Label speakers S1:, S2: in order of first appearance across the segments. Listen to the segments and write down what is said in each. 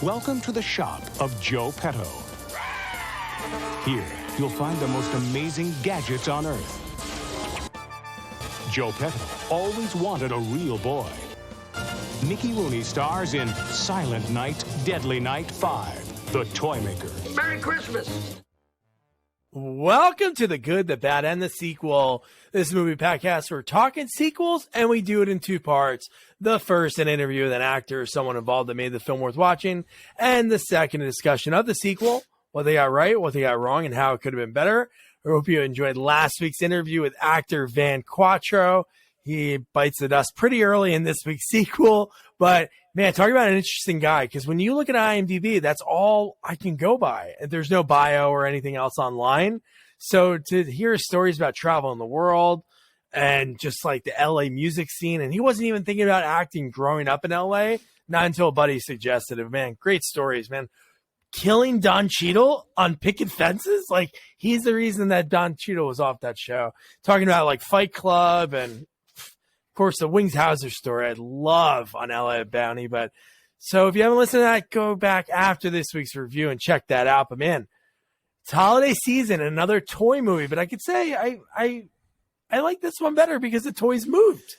S1: Welcome to the shop of Joe Petto. Here, you'll find the most amazing gadgets on Earth. Joe Petto always wanted a real boy. Mickey Rooney stars in Silent Night, Deadly Night 5, The Toymaker.
S2: Merry Christmas!
S3: Welcome to The Good, the Bad, and the Sequel. This movie podcast, we're talking sequels, and we do it in two parts. The first, an interview with an actor or someone involved that made the film worth watching. And the second, a discussion of the sequel, what they got right, what they got wrong, and how it could have been better. I hope you enjoyed last week's interview with actor Van Quattro. He bites the dust pretty early in this week's sequel. But, man, talk about an interesting guy. Because when you look at IMDb, that's all I can go by. There's no bio or anything else online. So to hear stories about travel in the world and just like the LA music scene, and he wasn't even thinking about acting growing up in LA, not until a buddy suggested it. Man, great stories, man. Killing Don Cheadle on picket fences, like he's the reason that Don Cheadle was off that show. Talking about like Fight Club and of course the Wings Hauser story I love on LA Bounty. But so if you haven't listened to that, go back after this week's review and check that out. But man, it's holiday season, another toy movie, but I could say I like this one better because the toys moved.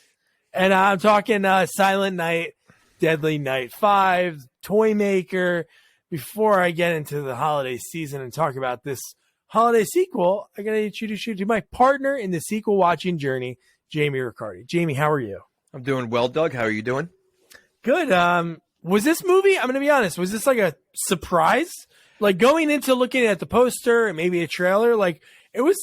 S3: And I'm talking Silent Night, Deadly Night 5, Toymaker. Before I get into the holiday season and talk about this holiday sequel, I got to introduce you to my partner in the sequel watching journey, Jamie Riccardi. Jamie, how are you?
S4: I'm doing well, Doug. How are you doing?
S3: Good. Was this movie, I'm going to be honest, was this like a surprise? Like going into looking at the poster and maybe a trailer, like it was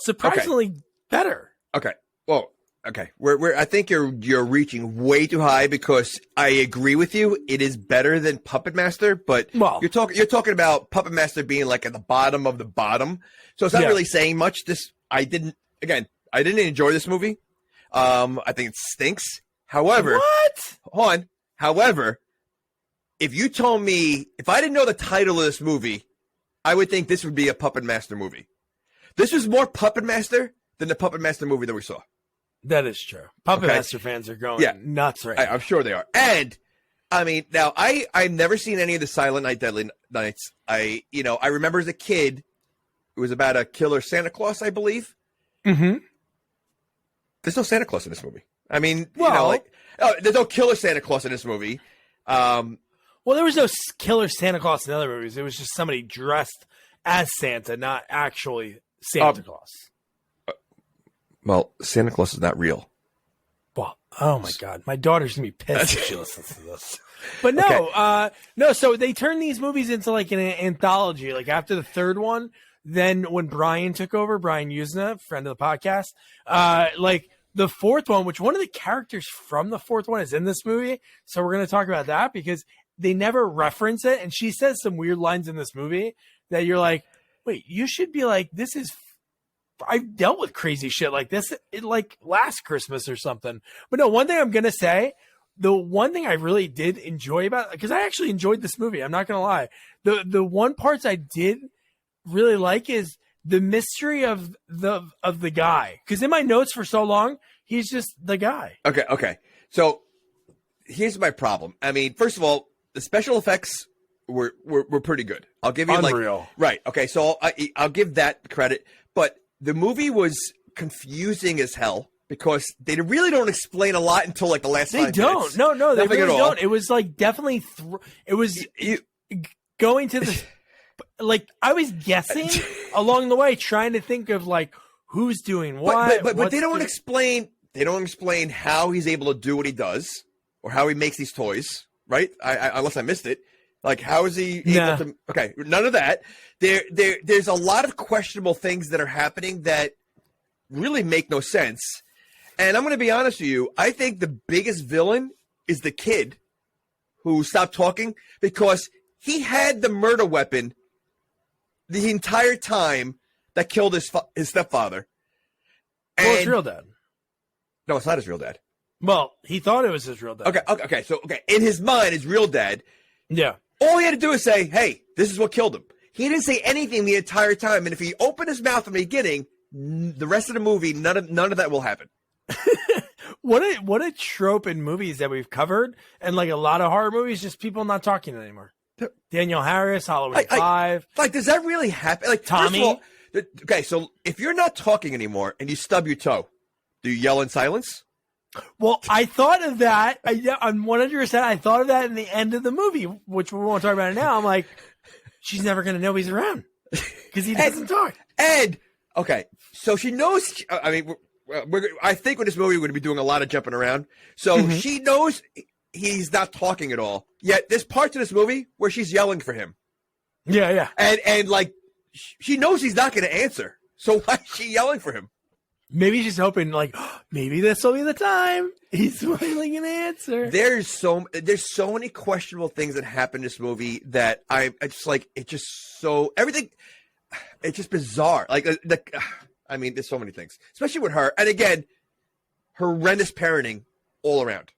S3: surprisingly better.
S4: Okay. Well, okay. I think you're reaching way too high because I agree with you. It is better than Puppet Master, but you're talking about Puppet Master being like at the bottom of the bottom. So it's not really saying much. I didn't enjoy this movie. I think it stinks. However, However, if you told me, if I didn't know the title of this movie, I would think this would be a Puppet Master movie. This was more Puppet Master than the Puppet Master movie that we saw.
S3: That is true. Puppet Master fans are going nuts right now.
S4: I'm sure they are. And, I mean, now, I've never seen any of the Silent Night, Deadly Nights. I remember as a kid, it was about a killer Santa Claus, I believe.
S3: Mm-hmm.
S4: There's no Santa Claus in this movie. I mean, there's no killer Santa Claus in this movie.
S3: Well, there was no killer Santa Claus in other movies. It was just somebody dressed as Santa, not actually Santa Claus.
S4: Well, Santa Claus is not real.
S3: Well, oh my God. My daughter's going to be pissed if she listens to this. But no, so they turned these movies into like an anthology. Like after the third one, then when Brian took over, Brian Yuzna, friend of the podcast, like the fourth one, which one of the characters from the fourth one is in this movie. So we're going to talk about that because they never reference it. And she says some weird lines in this movie that you're like, wait, you should be like, this is, I've dealt with crazy shit like this, like last Christmas or something. But no, one thing I'm going to say, the one thing I really did enjoy about it, because I actually enjoyed this movie. I'm not going to lie. The one parts I did really like is the mystery of the guy. Because in my notes for so long, he's just the guy.
S4: Okay. So here's my problem. I mean, first of all, the special effects were pretty good. I'll give you
S3: unreal.
S4: Right. Okay. So I'll give that credit. But the movie was confusing as hell because they really don't explain a lot until like the last 5 minutes.
S3: They don't. No, they really don't. It was like definitely it was going to the like I was guessing along the way, trying to think of like who's doing what.
S4: But they don't explain. They don't explain how he's able to do what he does or how he makes these toys. Right? Unless I missed it. Like, how is he able to? Okay, none of that. There's a lot of questionable things that are happening that really make no sense. And I'm going to be honest with you. I think the biggest villain is the kid who stopped talking because he had the murder weapon the entire time that killed his stepfather.
S3: Well, his real dad.
S4: No, it's not his real dad.
S3: Well, he thought it was his real dad.
S4: Okay. So, in his mind, his real dad.
S3: Yeah.
S4: All he had to do is say, hey, this is what killed him. He didn't say anything the entire time. And if he opened his mouth from the beginning, the rest of the movie, none of that will happen.
S3: What a trope in movies that we've covered, and like a lot of horror movies, just people not talking anymore. Daniel Harris, Halloween 5.
S4: Like, does that really happen? Like,
S3: Tommy.
S4: All, okay, so if you're not talking anymore and you stub your toe, do you yell in silence?
S3: Well, I thought of that. I'm 100%. I thought of that in the end of the movie, which we won't talk about it now. I'm like, she's never going to know he's around because he doesn't talk.
S4: And, okay, so she knows, I mean, I think with this movie, we're going to be doing a lot of jumping around. So she knows he's not talking at all. Yet there's parts of this movie where she's yelling for him.
S3: Yeah.
S4: And like, she knows he's not going to answer. So why is she yelling for him?
S3: Maybe she's hoping, like, oh, maybe this will be the time he's finally going to answer.
S4: There's so many questionable things that happen in this movie that I just like. It's just so everything. It's just bizarre. Like I mean, there's so many things, especially with her. And again, horrendous parenting all around.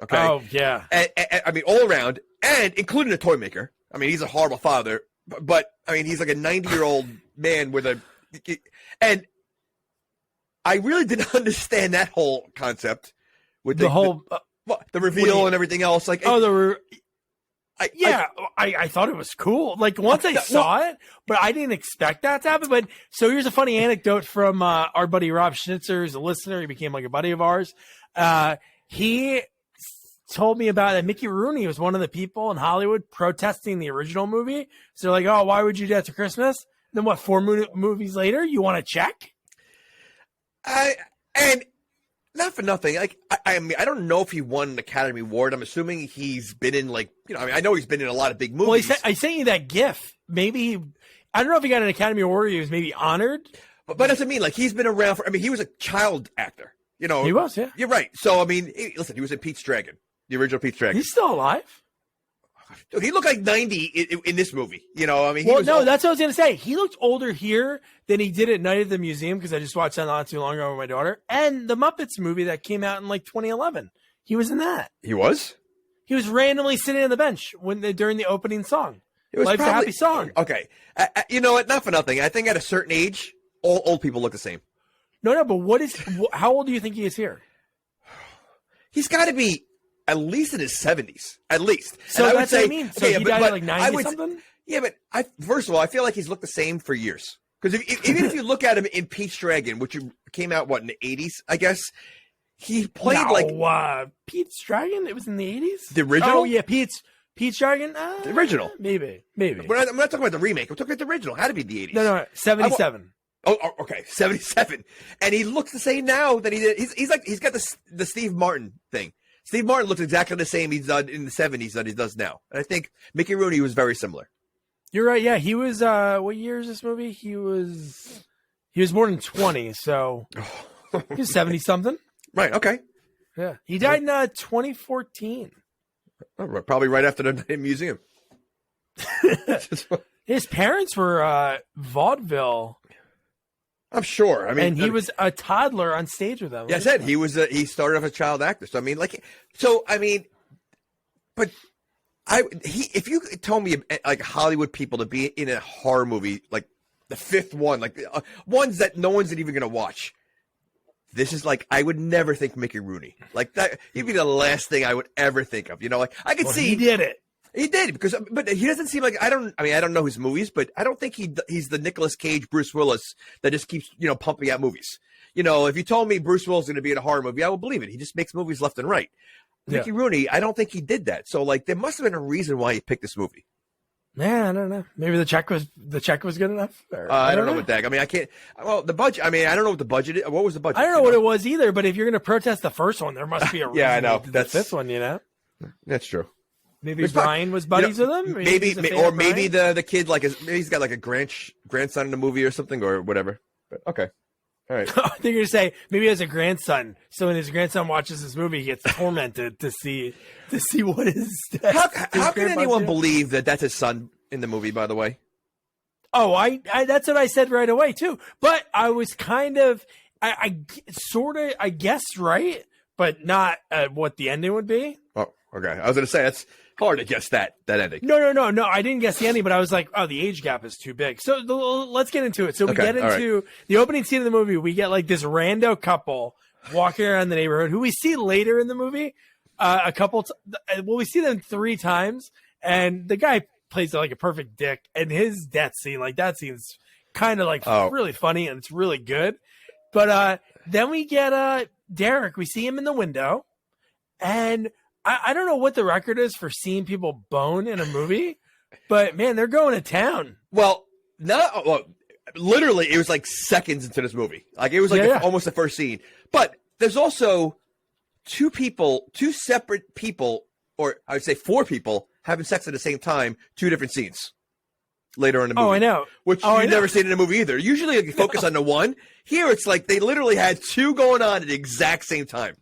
S4: Okay.
S3: Oh yeah.
S4: And I mean, all around, and including the Toymaker. I mean, he's a horrible father, but I mean, he's like a 90-year-old man with and. I really didn't understand that whole concept with the whole the reveal and everything else. Like,
S3: I thought it was cool. Like once I saw it, but I didn't expect that to happen. But so here's a funny anecdote from our buddy Rob Schnitzer, who's a listener. He became like a buddy of ours. He told me about that Mickey Rooney was one of the people in Hollywood protesting the original movie. So they're like, oh, why would you do that to Christmas? And then what? 4 movies later, you want to check?
S4: And not for nothing. Like I mean, I don't know if he won an Academy Award. I'm assuming he's been in like I mean, I know he's been in a lot of big movies.
S3: Well, I sent you that GIF. Maybe I don't know if he got an Academy Award. Or he was maybe honored.
S4: But that doesn't mean like he's been around for. I mean, he was a child actor. He
S3: was. Yeah,
S4: you're right. So I mean, listen, he was in Pete's Dragon, the original Pete's Dragon.
S3: He's still alive.
S4: Dude, he looked like 90 in this movie. I mean,
S3: that's what I was going to say. He looked older here than he did at Night at the Museum because I just watched that not too long ago with my daughter. And the Muppets movie that came out in like 2011. He was in that.
S4: He was?
S3: He was randomly sitting on the bench during the opening song.
S4: It was
S3: Life's a Happy Song.
S4: Okay. You know what? Not for nothing. I think at a certain age, all old people look the same.
S3: No, but how old do you think he is here?
S4: He's got to be at least in his 70s, at least.
S3: So that's what I mean. So he died at like 90 something?
S4: Yeah, but first of all, I feel like he's looked the same for years. Because even if you look at him in Pete's Dragon, which came out, in the 80s, I guess, he played
S3: Pete's Dragon? It was in the 80s?
S4: The original?
S3: Oh, yeah, Pete's Dragon?
S4: The original.
S3: Maybe.
S4: I'm not talking about the remake. I'm talking about the original. It had to be the 80s.
S3: No, 77.
S4: Oh, okay, 77. And he looks the same now that he did. He's got the Steve Martin thing. Steve Martin looks exactly the same he's done in the 70s that he does now. And I think Mickey Rooney was very similar.
S3: You're right. Yeah, he was. What year is this movie? He was born in 20, so he was 70 something.
S4: Right. Okay.
S3: Yeah, he died in 2014.
S4: Oh, probably right after the Night Museum.
S3: His parents were vaudeville.
S4: I'm sure. I mean,
S3: and he was a toddler on stage with them.
S4: Yeah, I said he was. He started off as a child actor. So I mean, but if you told me like Hollywood people to be in a horror movie, like the fifth one, like ones that no one's even gonna watch, this is like I would never think Mickey Rooney like that. He'd be the last thing I would ever think of. Like I could see
S3: he did it.
S4: He did but he doesn't seem like I don't know his movies, but I don't think he's the Nicolas Cage, Bruce Willis that just keeps pumping out movies. If you told me Bruce Willis is going to be in a horror movie, I would believe it. He just makes movies left and right. Yeah. Mickey Rooney, I don't think he did that. So like there must have been a reason why he picked this movie.
S3: Yeah, I don't know. Maybe the check was good enough.
S4: I don't know what that. I mean, I can't. Well, the budget. I mean, I don't know what the budget is. What was the budget?
S3: I don't know what it was either. But if you're going to protest the first one, there must be a reason.
S4: Yeah, I know.
S3: That's this one.
S4: That's true.
S3: Maybe Brian was buddies with him.
S4: Maybe the kid maybe he's got like a grandson in the movie or something or whatever. But okay, all right.
S3: I think you're gonna say maybe he has a grandson. So when his grandson watches this movie, he gets tormented to see what is.
S4: How can anyone believe that that's his son in the movie? By the way.
S3: Oh, I that's what I said right away too. But I was kind of I guessed right, but not what the ending would be.
S4: Oh, okay. I was gonna say that's hard to guess that ending.
S3: No. I didn't guess the ending, but I was like, oh, the age gap is too big. So let's get into it. So we get into the opening scene of the movie. We get like this rando couple walking around the neighborhood, who we see later in the movie, we see them 3 times, and the guy plays like a perfect dick, and his death scene, like that scene's kind of like really funny, and it's really good. But then we get Derek. We see him in the window, and I don't know what the record is for seeing people bone in a movie, but man, they're going to town.
S4: Well, literally, it was like seconds into this movie. Like it was like almost the first scene. But there's also 2 separate people, or I would say 4 people having sex at the same time, 2 different scenes later in the movie.
S3: Oh, I know.
S4: Which you've never seen in a movie either. Usually you focus on the one. Here it's like they literally had 2 going on at the exact same time.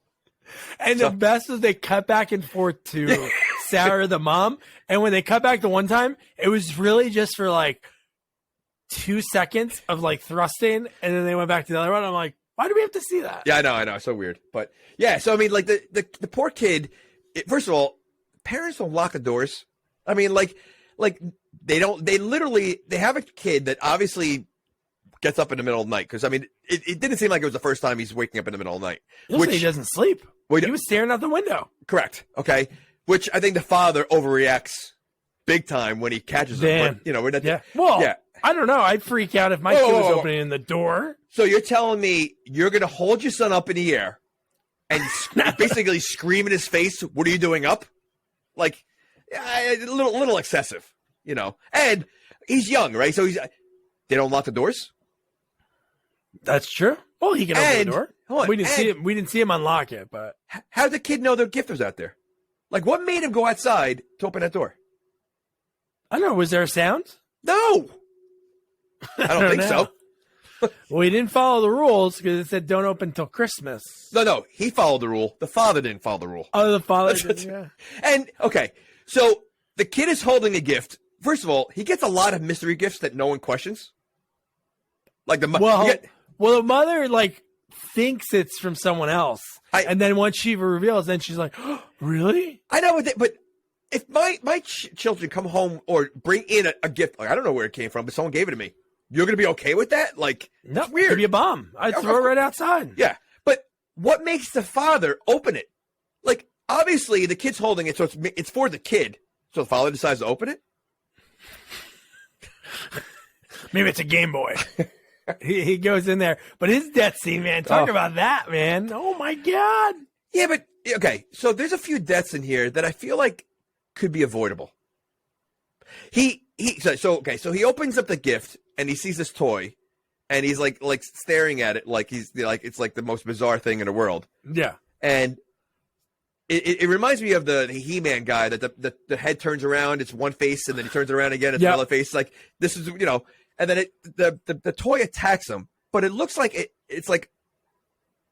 S3: And the best was they cut back and forth to Sarah, the mom. And when they cut back the one time, it was really just for like 2 seconds of like thrusting. And then they went back to the other one. I'm like, why do we have to see that?
S4: Yeah, I know. It's so weird. But yeah, so I mean, like the poor kid, first of all, parents don't lock the doors. I mean, like they have a kid that obviously gets up in the middle of the night. Because I mean, it didn't seem like it was the first time he's waking up in the middle of the night.
S3: Which he doesn't sleep. He was staring out the window.
S4: Correct. Okay. Which I think the father overreacts big time when he catches him. But, we're not.
S3: Yeah. Well, yeah. I don't know. I'd freak out if my kid was opening the door.
S4: So you're telling me you're going to hold your son up in the air and basically scream in his face, "What are you doing up?" Like, a little excessive, And he's young, right? So they don't lock the doors.
S3: That's true. Well, he can open the door. We didn't see him unlock it, but
S4: how did the kid know the gift was out there? Like, what made him go outside to open that door?
S3: I don't know. Was there a sound?
S4: No. I don't think so.
S3: Well, he didn't follow the rules because it said don't open till Christmas.
S4: No. He followed the rule. The father didn't follow the rule.
S3: Oh, the father did, yeah.
S4: And, okay, so the kid is holding a gift. First of all, he gets a lot of mystery gifts that no one questions. Like the
S3: the mother, like, thinks it's from someone else. And then once she reveals, then she's like, oh, really?
S4: I know, but if my children come home or bring in a gift, like, I don't know where it came from, but someone gave it to me, you're going to be okay with that? Like,
S3: no,
S4: weird.
S3: It could be a bomb. I'd throw it right outside.
S4: Yeah. But what makes the father open it? Like, obviously, the kid's holding it, so it's for the kid. So the father decides to open it?
S3: Maybe it's a Game Boy. He goes in there. But his death scene, man, talk about that, man. Oh, my God.
S4: Yeah, but, okay, so there's a few deaths in here that I feel like could be avoidable. So he opens up the gift, and he sees this toy, and he's like staring at it like it's like the most bizarre thing in the world.
S3: Yeah.
S4: And it reminds me of the He-Man guy that the head turns around, it's one face, and then he turns around again, it's another face. Like, this is, and then the toy attacks him, but it looks like it's like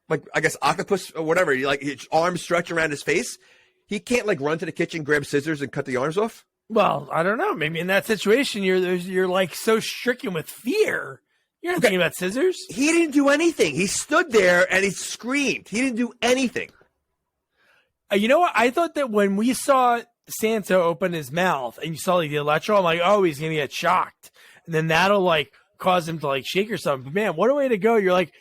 S4: I guess octopus or whatever. His arms stretch around his face. He can't like run to the kitchen, grab scissors, and cut the arms off.
S3: Well, I don't know. Maybe in that situation, you're like so stricken with fear. You're not thinking about scissors.
S4: He didn't do anything. He stood there and he screamed. He didn't do anything.
S3: You know what? I thought that when we saw Santa open his mouth and you saw like the electro, I'm like, oh, he's gonna get shocked, and then that'll like cause him to like shake or something. But man, what a way to go! You're like,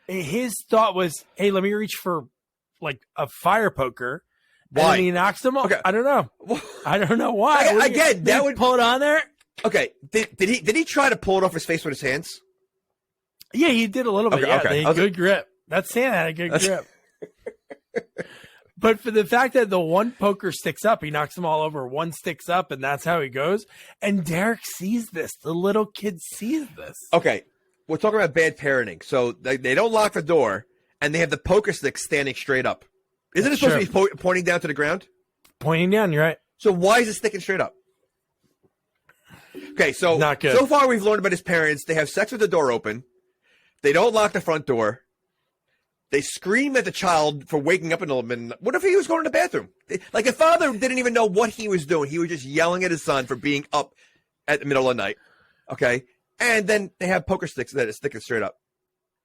S3: his thought was, hey, let me reach for like a fire poker.
S4: Why?
S3: And he knocks them off.
S4: Okay.
S3: I don't know. I don't know why.
S4: Again, that would
S3: pull it on there.
S4: Okay. Did he try to pull it off his face with his hands?
S3: Yeah, he did a little bit.
S4: Okay.
S3: Good grip. That Santa had a good grip. But for the fact that the one poker sticks up, he knocks them all over. One sticks up, and that's how he goes. And Derek sees this. The little kid sees this.
S4: Okay. We're talking about bad parenting. So they don't lock the door, and they have the poker stick standing straight up. Isn't it supposed to be pointing down to the ground?
S3: Pointing down, you're right.
S4: So why is it sticking straight up? Okay, so
S3: not good.
S4: So far we've learned about his parents. They have sex with the door open. They don't lock the front door. They scream at the child for waking up in the middle. What if he was going to the bathroom? Like, a father didn't even know what he was doing. He was just yelling at his son for being up at the middle of the night. Okay? And then they have poker sticks that are sticking straight up.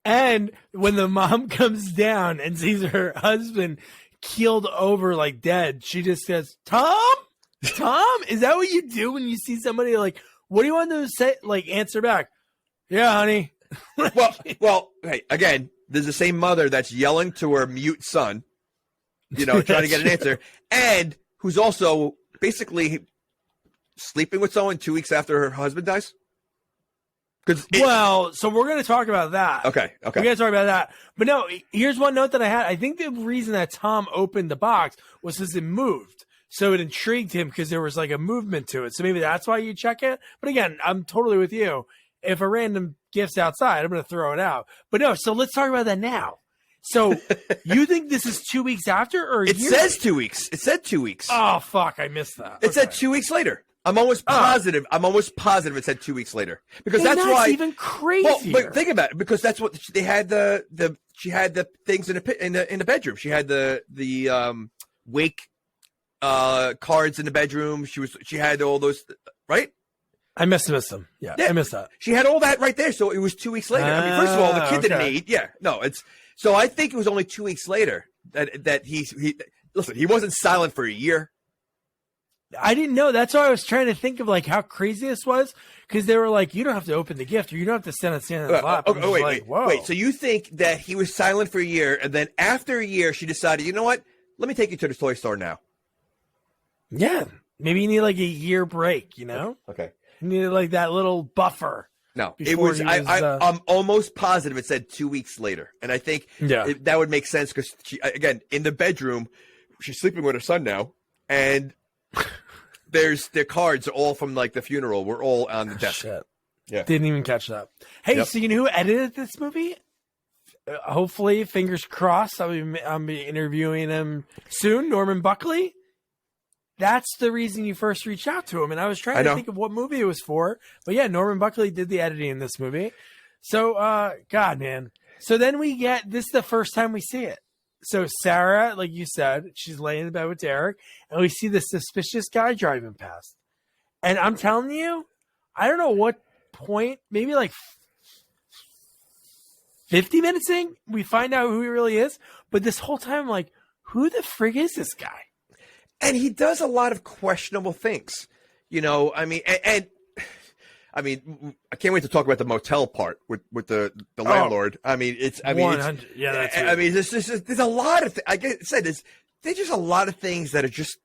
S4: And
S3: when the mom comes down and sees her husband keeled over like dead, she just says, Tom, is that what you do when you see somebody? Like, what do you want them to say? Like, answer back. Yeah, honey.
S4: well, hey, again, there's the same mother that's yelling to her mute son, trying to get an answer, and who's also basically sleeping with someone 2 weeks after her husband dies.
S3: So we're going to talk about that.
S4: Okay.
S3: We're going to talk about that. But no, here's one note that I had. I think the reason that Tom opened the box was because it moved. So it intrigued him because there was like a movement to it. So maybe that's why you check it. But again, I'm totally with you. If a random gift's outside, I'm going to throw it out. But no, so let's talk about that now. So you think this is 2 weeks after or
S4: it says 2 weeks. It said 2 weeks.
S3: Oh, fuck. I missed that.
S4: It said 2 weeks later. I'm almost positive. I'm almost positive it said 2 weeks later because that's why
S3: even crazier.
S4: Well, but think about it because that's what they had she had the things in the bedroom. She had the wake cards in the bedroom. She had all those right.
S3: I missed them. Yeah, I missed that.
S4: She had all that right there. So it was 2 weeks later. I mean, first of all, the kid didn't eat. Yeah, no, it's so I think it was only 2 weeks later that he listen. He wasn't silent for a year.
S3: I didn't know. That's why I was trying to think of like how crazy this was because they were like, you don't have to open the gift or you don't have to stand on his lap.
S4: Wait. So you think that he was silent for a year and then after a year she decided, you know what? Let me take you to the toy store now.
S3: Yeah. Maybe you need like a year break,
S4: Okay.
S3: You needed like that little buffer.
S4: No, it was, I'm almost positive it said 2 weeks later. And I think that would make sense because again, in the bedroom, she's sleeping with her son now and their cards all from like the funeral. We're all on the desk.
S3: Shit.
S4: Yeah.
S3: Didn't even catch that. Hey, so you know who edited this movie? Hopefully, fingers crossed. I'll be interviewing him soon. Norman Buckley. That's the reason you first reached out to him. And I was trying to think of what movie it was for. But yeah, Norman Buckley did the editing in this movie. So, God, man. So then this is the first time we see it. So Sarah, like you said, she's laying in bed with Derek, and we see this suspicious guy driving past. And I'm telling you, I don't know what point, maybe like 50 minutes in, we find out who he really is. But this whole time, I'm like, who the frig is this guy?
S4: And he does a lot of questionable things. I mean, I can't wait to talk about the motel part with the landlord. I mean, there's a lot of like I said, there's just a lot of things that just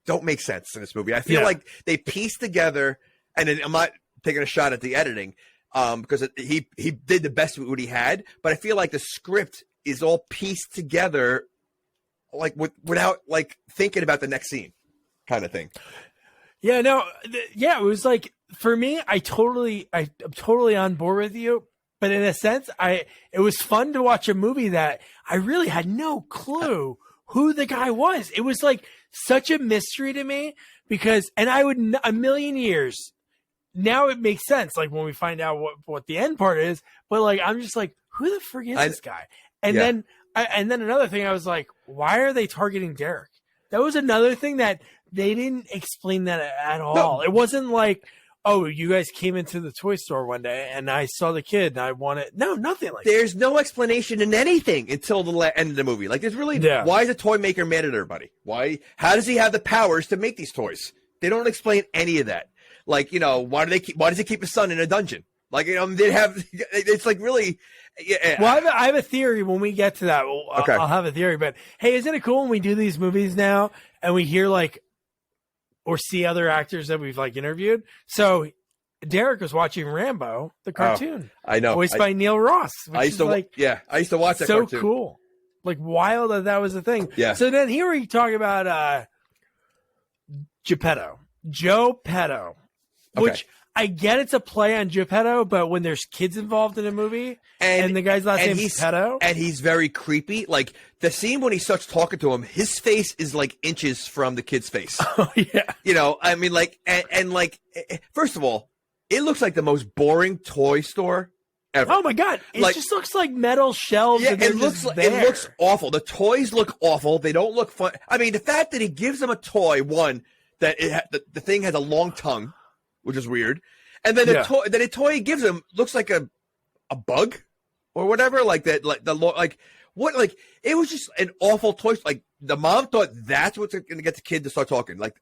S4: don't make sense in this movie. I feel like they pieced together, and I'm not taking a shot at the editing because he did the best with what he had, but I feel like the script is all pieced together, like without like thinking about the next scene, kind of thing.
S3: Yeah, no, it was like. For me, I'm totally on board with you, but in a sense, it was fun to watch a movie that I really had no clue who the guy was. It was like such a mystery to me because, and I would a million years now it makes sense. Like when we find out what the end part is, but like I'm just like, who the frick is this guy? And then another thing, I was like, why are they targeting Derek? That was another thing that they didn't explain that at all. No. It wasn't like, oh, you guys came into the toy store one day and I saw the kid and I wanted... No, nothing like
S4: There's no explanation in anything until the end of the movie. Like, there's really... Yeah. Why is a toy maker mad at everybody? Why? How does he have the powers to make these toys? They don't explain any of that. Like, why does he keep his son in a dungeon? Like, they have... It's like really... Yeah.
S3: Well, I have a theory when we get to that.
S4: Okay.
S3: I'll have a theory. But, hey, isn't it cool when we do these movies now and we hear, like... or see other actors that we've like interviewed. So Derek was watching Rambo, the cartoon.
S4: I know.
S3: Voiced by Neil Ross.
S4: I used to watch that
S3: so
S4: cartoon.
S3: So cool. Like wild that was a thing.
S4: Yeah.
S3: So then here we talk about Geppetto. Joe Petto. Which I get it's a play on Geppetto, but when there's kids involved in a movie and the guy's last name is Petto.
S4: And he's very creepy. Like the scene when he starts talking to him, his face is like inches from the kid's face.
S3: Oh, yeah.
S4: I mean, like, and like, first of all, it looks like the most boring toy store ever.
S3: Oh my God. It just looks like metal shelves.
S4: Yeah,
S3: and
S4: it looks awful. The toys look awful. They don't look fun. I mean, the fact that he gives him a toy, one, that the thing has a long tongue, which is weird. And then the toy he gives him looks like a bug or whatever, like that, it was just an awful toy. Like the mom thought that's what's going to get the kid to start talking. Like,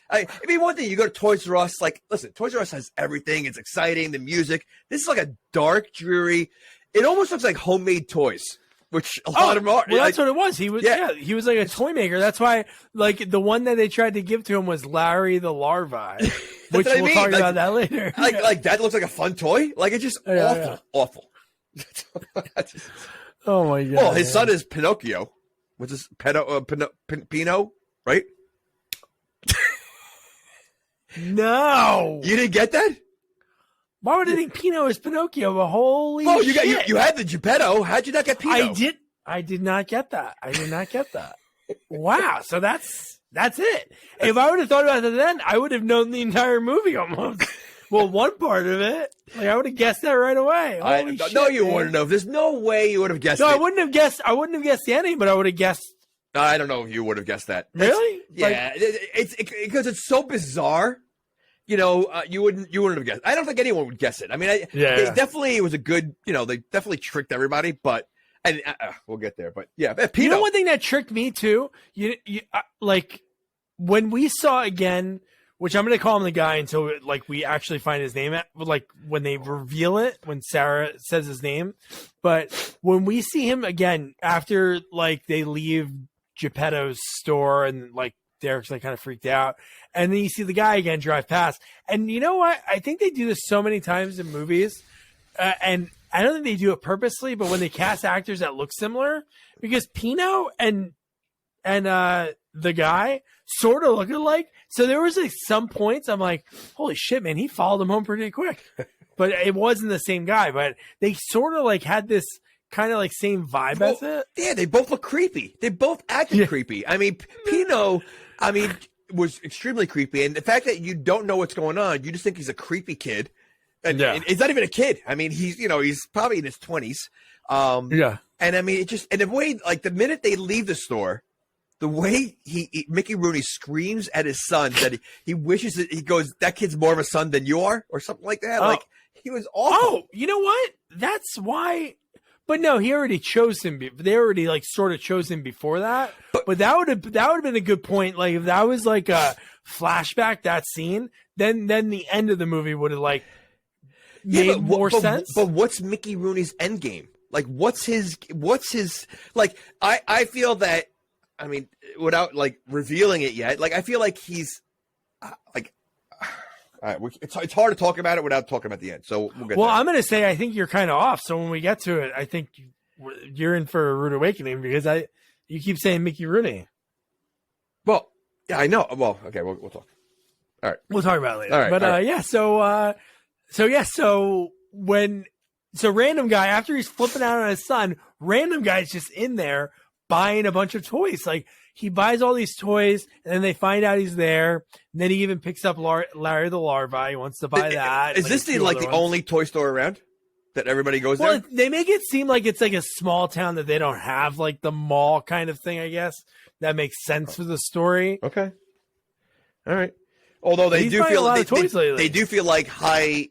S4: I mean, one thing, you go to Toys R Us, like, listen, Toys R Us has everything. It's exciting, the music. This is like a dark, dreary, it almost looks like homemade toys. which a lot of them are.
S3: Well, that's what it was. He was he was like a toy maker. That's why like the one that they tried to give to him was Larry the Larvae, which we'll talk about that later.
S4: Like that looks like a fun toy. Like it's just awful.
S3: Oh my god.
S4: Well, his son is Pinocchio. What's his Pino, right?
S3: No.
S4: You didn't get that?
S3: Why would I think Pino is Pinocchio? But holy shit.
S4: You had the Geppetto. How'd you not get Pino?
S3: I did not get that. Wow. So that's it. If I would have thought about it then, I would have known the entire movie almost. Well, one part of it. Like I would have guessed that right away. Holy shit,
S4: no, you wouldn't have. There's no way you would have guessed it.
S3: I wouldn't have guessed the ending, but I would have guessed.
S4: I don't know if you would have guessed that.
S3: Really?
S4: Yeah. It's because it's so bizarre. You know, you wouldn't have guessed. I don't think anyone would guess it. I mean, it definitely was a good. You know, they definitely tricked everybody, but and we'll get there. But yeah, Pino.
S3: You know, one thing that tricked me too. You like when we saw again, which I'm going to call him the guy until like we actually find his name. Like when they reveal it, when Sarah says his name, but when we see him again after like they leave Geppetto's store and like. Derek's like kind of freaked out, and then you see the guy again drive past. And you know what? I think they do this so many times in movies, and I don't think they do it purposely. But when they cast actors that look similar, because Pino and the guy sort of look alike, so there was like some points I'm like, holy shit, man, he followed him home pretty quick. But it wasn't the same guy. But they sort of like had this. Kind of like same vibe as it.
S4: Yeah, they both look creepy. They both acted creepy. I mean, Pino, was extremely creepy. And the fact that you don't know what's going on, you just think he's a creepy kid. And he's not even a kid. I mean, he's probably in his 20s. And I mean, and the way, like the minute they leave the store, the way Mickey Rooney screams at his son that he wishes he goes, that kid's more of a son than you are, or something like that. Like he was awful.
S3: Oh, you know what? That's why. But no, he already chose him. They already like sort of chose him before that. But that would have been a good point. Like if that was like a flashback, that scene, then the end of the movie would have like made more sense.
S4: But what's Mickey Rooney's end game? Like what's his like? I feel that. I mean, without like revealing it yet, like I feel like he's like. All right, it's hard to talk about it without talking about the end. So we'll get. Well,
S3: I'm going to say I think you're kind of off. So when we get to it, I think you're in for a rude awakening because you keep saying Mickey Rooney.
S4: Well, yeah, I know. Well, okay, we'll talk. All right,
S3: we'll talk about it later.
S4: All right,
S3: but
S4: all right.
S3: Yeah, so random guy after he's flipping out on his son, random guy's just in there buying a bunch of toys, like. He buys all these toys, and then they find out he's there. And then he even picks up Larry the Larvae. He wants to buy that.
S4: Is this the only toy store around that everybody goes there?
S3: Well, they make it seem like it's like a small town that they don't have like the mall kind of thing. I guess that makes sense for the story.
S4: Okay, all right. Although they do feel they do feel like high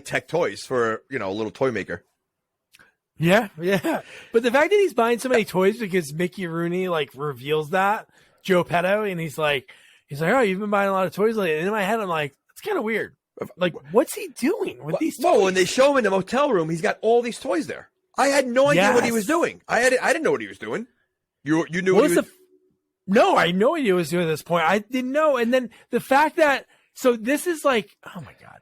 S4: tech toys for a little toy maker.
S3: Yeah. But the fact that he's buying so many toys because Mickey Rooney like reveals that Joe Petto, and he's like, oh, you've been buying a lot of toys lately. And in my head, I'm like, it's kind of weird. Like, what's he doing with these toys?
S4: Well, when they show him in the motel room, he's got all these toys there. I had no idea what he was doing. I didn't know what he was doing. You knew what he was.
S3: No, I had no idea what he was doing at this point. I didn't know. And then the fact that this is like, oh my god,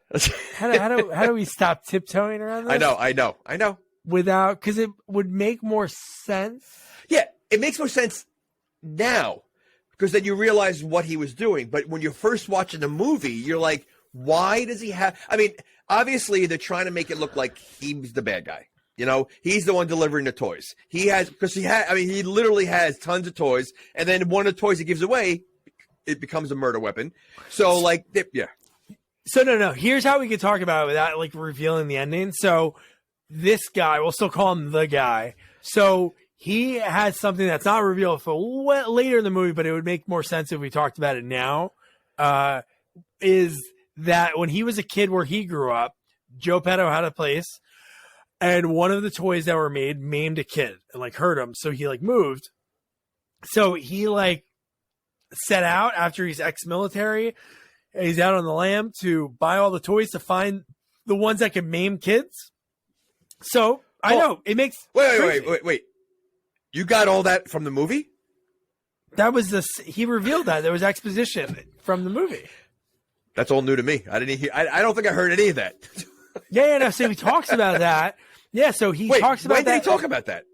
S3: how do we stop tiptoeing around this?
S4: I know.
S3: Without, because it would make more sense.
S4: Yeah, it makes more sense now because then you realize what he was doing. But when you're first watching the movie, you're like, why does he have? I mean, obviously they're trying to make it look like he's the bad guy. He's the one delivering the toys. He literally has tons of toys, and then one of the toys he gives away, it becomes a murder weapon. So yeah.
S3: So no. Here's how we could talk about it without like revealing the ending. So. This guy, we'll still call him the guy. So he has something that's not revealed for later in the movie, but it would make more sense if we talked about it now. Is that when he was a kid where he grew up, Joe Petto had a place, and one of the toys that were made maimed a kid and like hurt him. So he like moved. So he like set out after he's ex-military. And he's out on the lam to buy all the toys to find the ones that can maim kids. So I know it makes
S4: wait. You got all that from the movie?
S3: That was he revealed that there was exposition from the movie.
S4: That's all new to me. I didn't hear. I don't think I heard any of that.
S3: No. So he talks about that. Yeah. So he talks about that.
S4: When did he talk about that?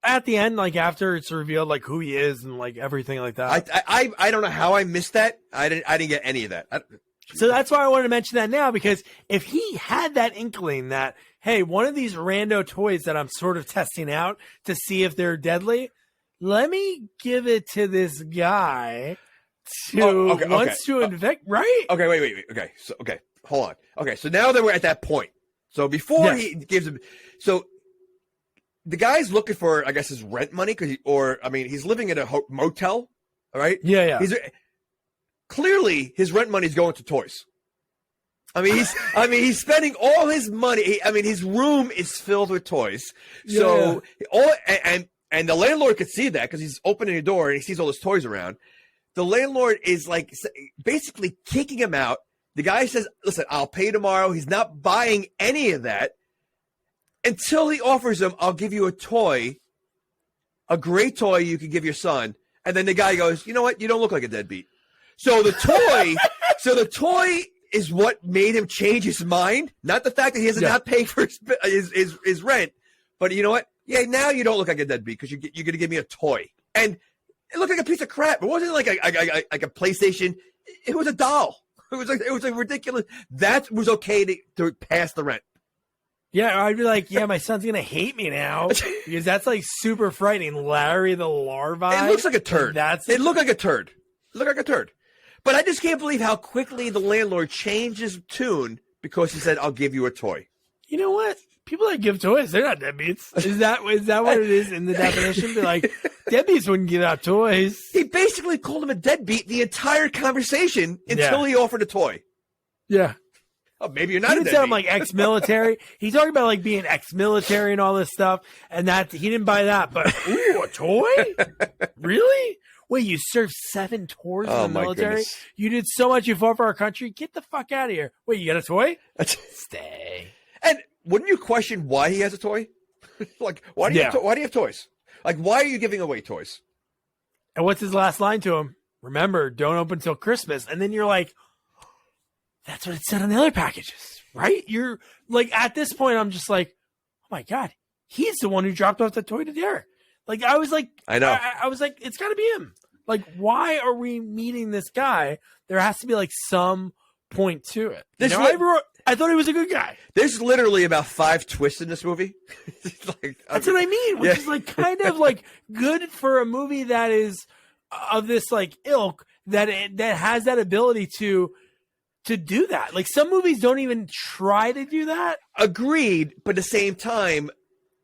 S3: At the end, like after it's revealed, like who he is and like everything like that.
S4: I don't know how I missed that. I didn't get any of that.
S3: So that's why I wanted to mention that now, because if he had that inkling that, hey, one of these rando toys that I'm sort of testing out to see if they're deadly, let me give it to this guy to wants to infect, right?
S4: Okay, wait. Okay, hold on. Okay, so now that we're at that point. So before he gives him, so the guy's looking for, I guess, his rent money he's living in a motel, all right?
S3: Yeah.
S4: Clearly, his rent money is going to toys. He's spending all his money. His room is filled with toys. So and the landlord could see that because he's opening the door and he sees all his toys around. The landlord is like basically kicking him out. The guy says, "Listen, I'll pay tomorrow." He's not buying any of that until he offers him, "I'll give you a toy, a great toy you can give your son." And then the guy goes, "You know what? You don't look like a deadbeat." So the toy is what made him change his mind, not the fact that he has to not pay for his rent. But you know what? Yeah, now you don't look like a deadbeat because you're going to give me a toy. And it looked like a piece of crap. It wasn't like a PlayStation. It was a doll. It was like ridiculous. That was okay to pass the rent.
S3: Yeah, I'd be like, yeah, my son's going to hate me now because that's like super frightening. Larry the larvae.
S4: It looks like a turd. It looked like a turd. But I just can't believe how quickly the landlord changed his tune because he said, "I'll give you a toy."
S3: You know what? People that give toys, they're not deadbeats. Is that what it is in the definition? Be like, deadbeats wouldn't give out toys.
S4: He basically called him a deadbeat the entire conversation until he offered a toy.
S3: Yeah.
S4: Oh, maybe you're not a deadbeat.
S3: He didn't sound like ex-military. He's talking about like being ex-military and all this stuff, and that he didn't buy that. But ooh, a toy? Really? Wait, you served 7 tours in the military? Goodness. You did so much. You fought for our country. Get the fuck out of here. Wait, you got a toy? Stay.
S4: And wouldn't you question why he has a toy? Like, why do you have toys? Like, why are you giving away toys?
S3: And what's his last line to him? Remember, don't open until Christmas. And then you're like, that's what it said on the other packages, right? You're like, at this point, I'm just like, oh my God, he's the one who dropped off the toy to Derek. Like, I was like,
S4: I know.
S3: I was like, it's got to be him. Like, why are we meeting this guy? There has to be like some point to it. I thought he was a good guy.
S4: There's literally about 5 twists in this movie.
S3: That's what I mean, which is like kind of like good for a movie that is of this like ilk that has that ability to do that. Like some movies don't even try to do that.
S4: Agreed, but at the same time,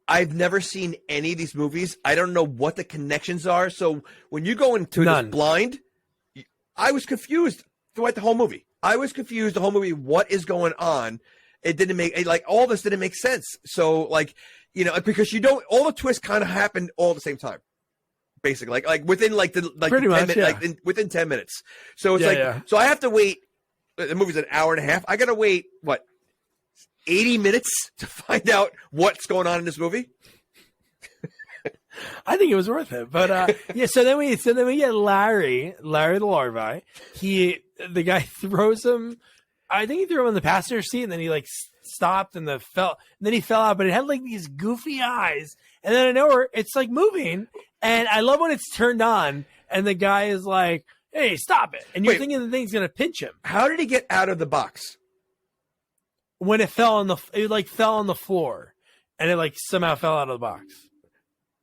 S4: I've never seen any of these movies. I don't know what the connections are. So when you go into this blind, I was confused throughout the whole movie. What is going on? It didn't make all this didn't make sense. So like, because all the twists kind of happened all at the same time. Basically, like within
S3: pretty much,
S4: within 10 minutes. So it's so I have to wait. The movie's an hour and a half. I got to wait 80 minutes to find out what's going on in this movie.
S3: I think it was worth it, but So then we get Larry the larvae. The guy throws him. I think he threw him in the passenger seat, and then he like stopped and then he fell out. But it had like these goofy eyes, and then I know it's like moving, and I love when it's turned on, and the guy is like, "Hey, stop it!" And you're thinking the thing's gonna pinch him.
S4: How did he get out of the box?
S3: When it fell on the floor, and it like somehow fell out of the box.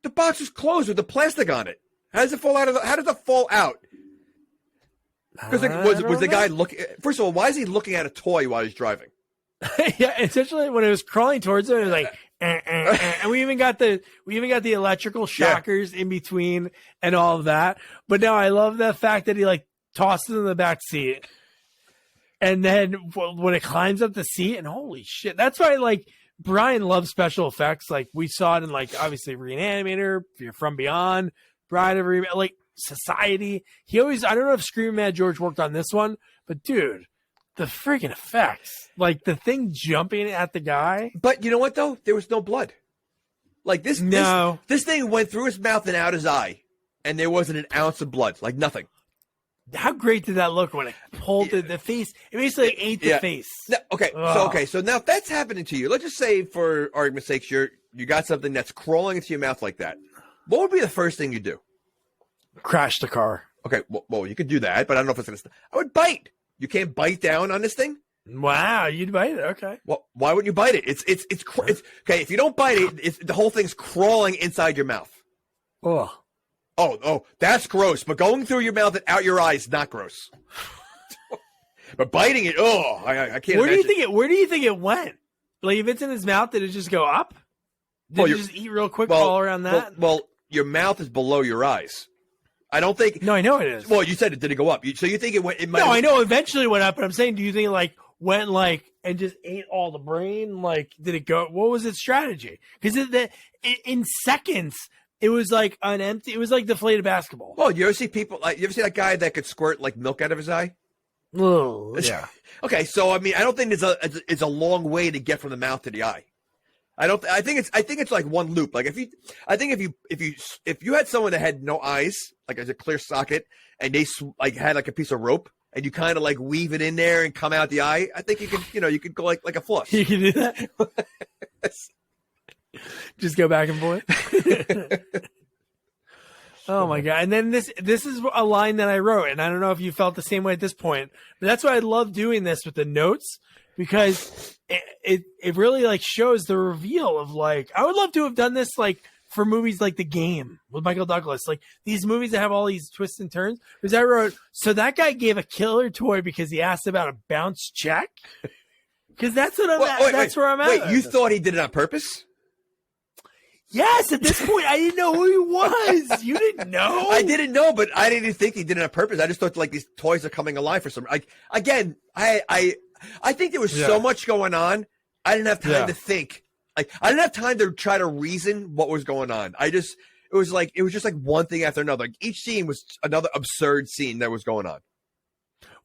S4: The box was closed with the plastic on it. How does it fall out? How does it fall out? Because was the guy looking? First of all, why is he looking at a toy while he's driving?
S3: Yeah, essentially, when it was crawling towards him, it was like, and we even got the electrical shockers in between and all of that. But now I love the fact that he like tossed it in the back seat. And then when it climbs up the seat, and holy shit, that's why like Brian loves special effects. Like we saw it in like obviously Reanimator, From Beyond, Bride of like Society. He always, I don't know if Screaming Mad George worked on this one, but dude, the freaking effects, like the thing jumping at the guy.
S4: But you know what though? There was no blood. Like this thing went through his mouth and out his eye, and there wasn't an ounce of blood, like nothing.
S3: How great did that look when it pulled the face? It basically ate the face.
S4: No, so now if that's happening to you, let's just say for argument's sake, you got something that's crawling into your mouth like that. What would be the first thing you do?
S3: Crash the car.
S4: Okay, well, you could do that, but I don't know if it's going to. I would bite. You can't bite down on this thing.
S3: Wow, you'd bite it. Okay.
S4: Well, why wouldn't you bite it? It's okay. If you don't bite it, the whole thing's crawling inside your mouth. Oh, that's gross. But going through your mouth and out your eyes, not gross. But biting it, I can't.
S3: Where do you think it went? Like if it's in his mouth, did it just go up? Did it just eat real quick all around that?
S4: Well, your mouth is below your eyes. I don't think.
S3: No, I know it is.
S4: Well, you said it didn't go up. So you think it went?
S3: I know eventually it went up, but I'm saying, do you think it went and just ate all the brain? Like, did it go? What was its strategy? Because in seconds, it was like it was like deflated basketball.
S4: Well, you ever see people you ever see that guy that could squirt like milk out of his eye?
S3: Oh, yeah.
S4: Okay, so I mean, I don't think it's a long way to get from the mouth to the eye. I think it's like one loop. Like if you had someone that had no eyes, like as a clear socket, and they had like a piece of rope, and you kind of like weave it in there and come out the eye, I think you could go like a floss.
S3: You can do that. Just go back and forth. Oh my God. And then this is a line that I wrote, and I don't know if you felt the same way at this point, but that's why I love doing this with the notes, because it really shows the reveal of I would love to have done this for movies like The Game with Michael Douglas, these movies that have all these twists and turns. Because I wrote, so that guy gave a killer toy because he asked about a bounce check. Because that's what I'm at. That's where I'm at.
S4: Wait, you thought he did it on purpose?
S3: Yes, at this point, I didn't know who he was. You didn't know?
S4: I didn't know, but I didn't think he did it on purpose. I just thought these toys are coming alive for some. Again, I think there was so much going on. I didn't have time to think. I didn't have time to try to reason what was going on. It was just one thing after another. Each scene was another absurd scene that was going on.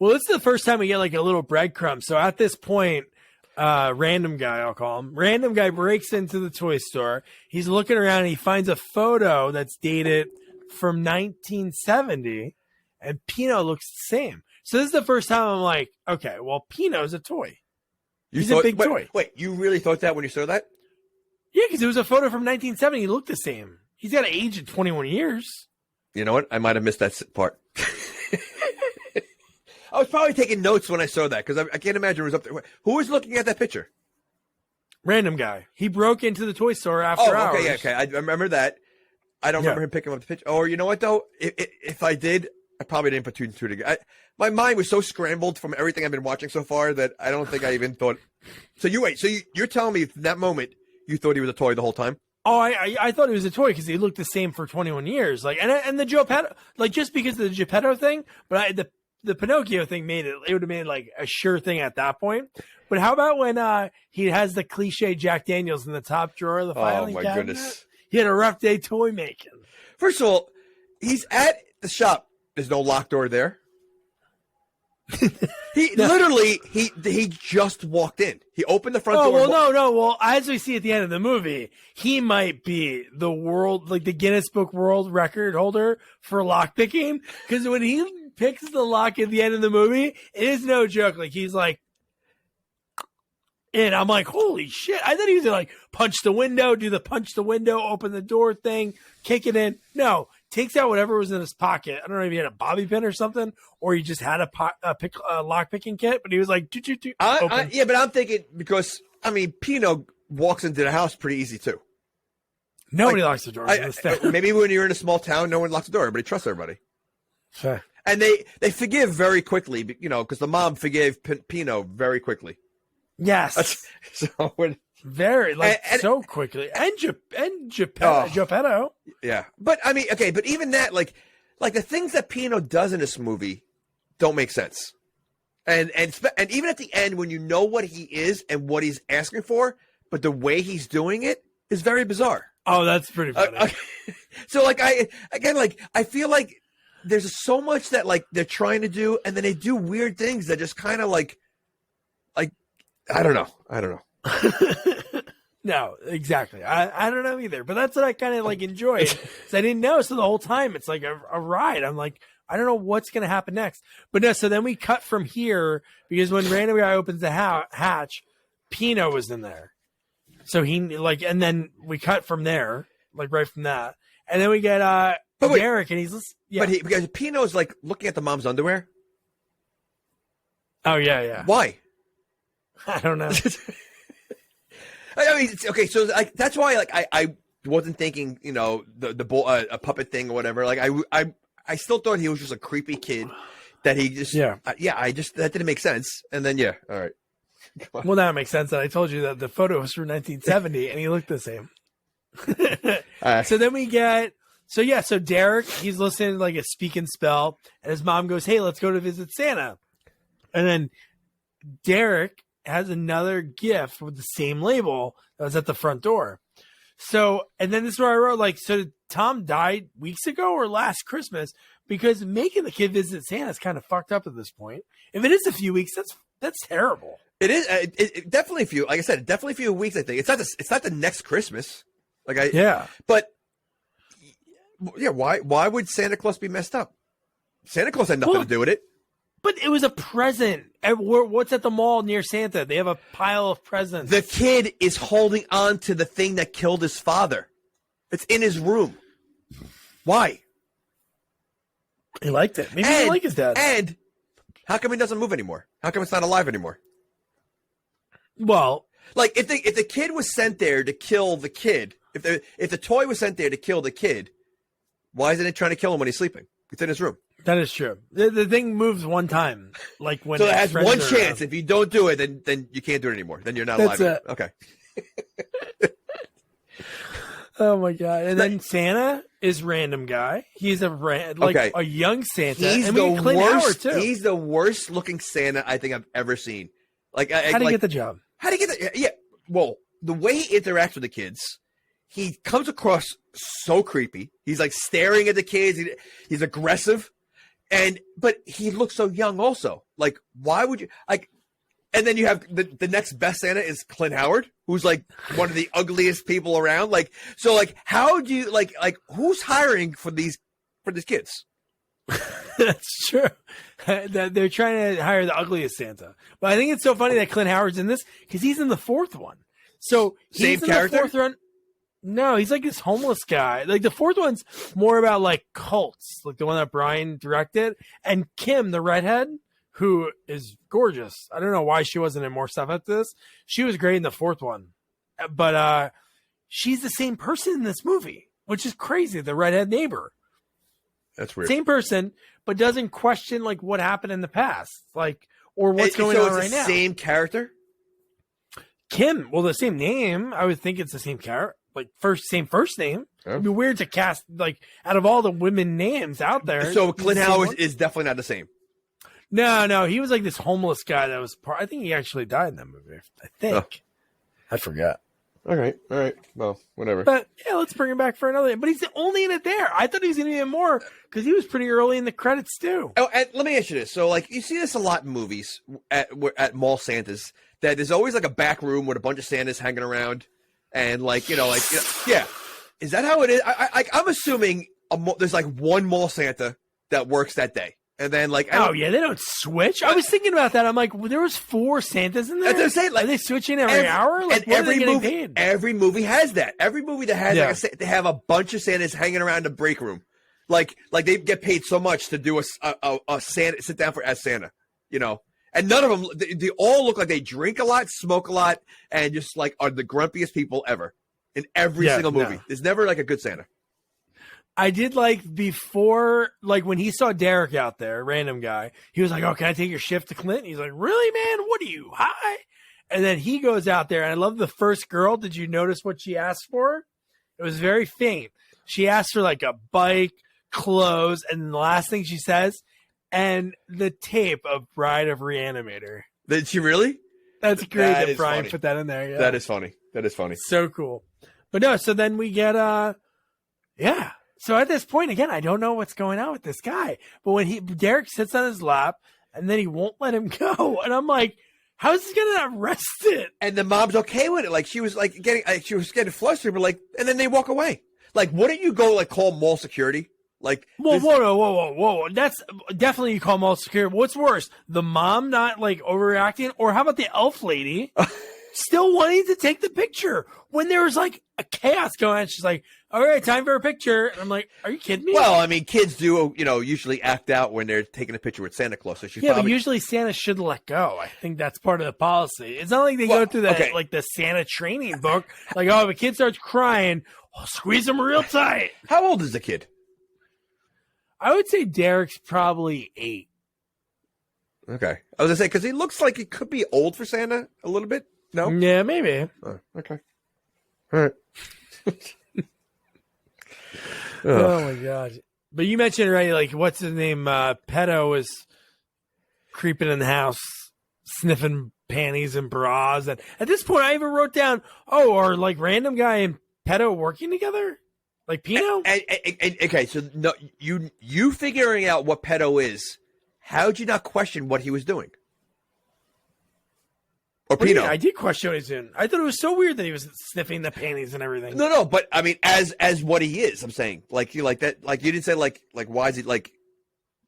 S3: Well, this is the first time we get a little breadcrumb. So at this point, random guy, I'll call him. Random guy breaks into the toy store. He's looking around and he finds a photo that's dated from 1970, and Pino looks the same. So this is the first time I'm like, okay, well, Pino's a toy. He's a big toy.
S4: Wait, you really thought that when you saw that?
S3: Yeah, because it was a photo from 1970. He looked the same. He's got an age of 21 years.
S4: You know what? I might have missed that part. I was probably taking notes when I saw that because I can't imagine it was up there. Who was looking at that picture?
S3: Random guy. He broke into the toy store after hours.
S4: Okay. I remember that. I don't remember him picking up the picture. Or you know what, though? If I did, I probably didn't put two and two together. My mind was so scrambled from everything I've been watching so far that I don't think I even thought. So you're telling me from that moment you thought he was a toy the whole time?
S3: Oh, I thought he was a toy because he looked the same for 21 years. And the Geppetto, just because of the Geppetto thing, but the Pinocchio thing it would have made a sure thing at that point. But how about when he has the cliche Jack Daniels in the top drawer of the filing cabinet? Oh my goodness. He had a rough day toy making.
S4: First of all, he's at the shop. There's no locked door there. Literally just walked in. He opened the front door.
S3: Well, no. Well, as we see at the end of the movie, he might be the the Guinness Book World Record holder for lock picking. Because when he picks the lock at the end of the movie, it is no joke. He's and I'm like, holy shit. I thought he was going to punch the window, do the punch the window, open the door thing, kick it in. No, takes out whatever was in his pocket. I don't know if he had a bobby pin or something, or he just had a lock picking kit, but he was like,
S4: yeah, but I'm thinking because, Pino walks into the house pretty easy too.
S3: Nobody locks the door.
S4: Maybe when you're in a small town, no one locks the door. Everybody trusts everybody.
S3: Sure.
S4: And they forgive very quickly, because the mom forgave Pino very quickly.
S3: Yes.
S4: So
S3: very so quickly. And Geppetto.
S4: Yeah. But but even that, the things that Pino does in this movie don't make sense. And even at the end when you know what he is and what he's asking for, but the way he's doing it is very bizarre.
S3: Oh, that's pretty funny.
S4: So I feel like there's so much that they're trying to do, and then they do weird things that just kind of I don't know.
S3: No, exactly. I don't know either, but that's what I kind of like enjoyed. I didn't know. So the whole time it's like a ride. I'm like, I don't know what's going to happen next. But no, so then we cut from here because when Random Guy opens the hatch, Pino was in there. So he like, and then we cut from there, like right from that. And then we get Derek and he's
S4: But because Pino's like looking at the mom's underwear.
S3: Oh, yeah.
S4: Why?
S3: I don't know.
S4: I mean, okay, so like that's why like I wasn't thinking, you know, a puppet thing or whatever. Like I still thought he was just a creepy kid that he just that didn't make sense. And then all right.
S3: Well, that makes sense. And I told you that the photo was from 1970 and he looked the same. So then we get so Derek, he's listening to like a speak and spell, and his mom goes, "Hey, let's go to visit Santa." And then Derek has another gift with the same label that was at the front door. So, and then this is where I wrote, like, so Tom died weeks ago or last Christmas, because making the kid visit Santa is kind of fucked up at this point. If it is a few weeks, that's terrible.
S4: It is it definitely a few. Like I said, definitely a few weeks. I think it's not the next Christmas. But why would Santa Claus be messed up? Santa Claus had nothing to do with it.
S3: But it was a present. What's at the mall near Santa? They have a pile of presents.
S4: The kid is holding on to the thing that killed his father. It's in his room. Why?
S3: He liked it. Maybe he didn't like his dad.
S4: And how come he doesn't move anymore? How come it's not alive anymore?
S3: Well,
S4: like if the kid was sent there to kill the kid, if the toy was sent there to kill the kid, why isn't it trying to kill him when he's sleeping? It's in his room.
S3: That is true. The thing moves one time, like when.
S4: So it has one chance. If you don't do it, then you can't do it anymore. Then you're not alive. Okay.
S3: Oh my god! And then Santa is Random Guy. He's a young Santa.
S4: He's the worst. He's the worst looking Santa I think I've ever seen. Like,
S3: how did he get the job?
S4: How did he get the? Yeah. Well, the way he interacts with the kids, he comes across so creepy. He's like staring at the kids. He's aggressive. But he looks so young also. Like, why would you like? And then you have the next best Santa is Clint Howard, who's like one of the ugliest people around. Like, so like, how do you like who's hiring for these kids?
S3: That's true. They're trying to hire the ugliest Santa. But I think it's so funny that Clint Howard's in this because he's in the fourth one. So he's
S4: same character.
S3: The fourth one. No, he's like this homeless guy. Like the fourth one's more about like cults, like the one that Brian directed, and Kim, the redhead, who is gorgeous. I don't know why she wasn't in more stuff at this. She was great in the fourth one, but she's the same person in this movie, which is crazy. The redhead neighbor.
S4: That's weird.
S3: Same person, but doesn't question like what happened in the past, like or what's going on right now.
S4: Same character.
S3: Kim, well, the same name. I would think it's the same character. Like same first name. Oh. It'd be weird to cast like out of all the women names out there.
S4: So Clint Howard is definitely not the same.
S3: No, he was like this homeless guy that was. I think he actually died in that movie. I think. I forgot.
S4: All right. Well, whatever.
S3: But yeah, let's bring him back for another. But he's only in it there. I thought he was going to be in more because he was pretty early in the credits too.
S4: Oh, and let me ask you this: so like you see this a lot in movies at mall Santas. That there's always like a back room with a bunch of Santas hanging around. And yeah, is that how it is? I'm assuming there's like one mall Santa that works that day, and then like
S3: they don't switch. I was thinking about that. I'm like, there was 4 Santas in there.
S4: As I say, like,
S3: are they switching every hour? Like, what are they getting paid?
S4: Every movie has that. Every movie that has they have a bunch of Santas hanging around the break room, like they get paid so much to do a Santa sit down as Santa, you know. And none of them, they all look like they drink a lot, smoke a lot, and just like are the grumpiest people ever in every single movie. No. There's never like a good Santa.
S3: I did like before, like when he saw Derek out there, Random Guy, he was like, "Oh, can I take your shift to Clint?" He's like, "Really, man? What are you, high?" And then he goes out there, and I love the first girl. Did you notice what she asked for? It was very faint. She asked for like a bike, clothes, and the last thing she says, and the tape of Bride of Reanimator.
S4: Did she really?
S3: That's great that Brian put that in there. Yeah.
S4: That is funny.
S3: So cool. But no, so then we get, So at this point, again, I don't know what's going on with this guy. But when Derek sits on his lap and then he won't let him go. And I'm like, How is he gonna arrest it?
S4: And the mom's okay with it. Like she was getting flustered, but like, and then they walk away. Like, wouldn't you go like call mall security? Like,
S3: whoa. That's definitely you call mall security. What's worse, the mom not like overreacting, or how about the elf lady still wanting to take the picture when there was like a chaos going on? She's like, all right, time for a picture. And I'm like, are you kidding me?
S4: Well, I mean, kids do, usually act out when they're taking a picture with Santa Claus. So
S3: but usually Santa should let go. I think that's part of the policy. It's not like they go through that like the Santa training book. Like, oh, if a kid starts crying, squeeze him real tight.
S4: How old is the kid?
S3: I would say Derek's probably 8.
S4: Okay. I was going to say, because he looks like he could be old for Santa a little bit. No?
S3: Yeah, maybe.
S4: Oh, okay. All right.
S3: Oh my god! But you mentioned, right, like, what's his name? Pedo was creeping in the house, sniffing panties and bras, and at this point, I even wrote down, are like random guy and Pedo working together, like Pino?
S4: Okay, so no, you figuring out what Pedo is? How'd you not question what he was doing? Or Pino?
S3: I did question what he was doing. I thought it was so weird that he was sniffing the panties and everything.
S4: No, but I mean, as what he is, I'm saying, like you like that, like you didn't say like why is he like?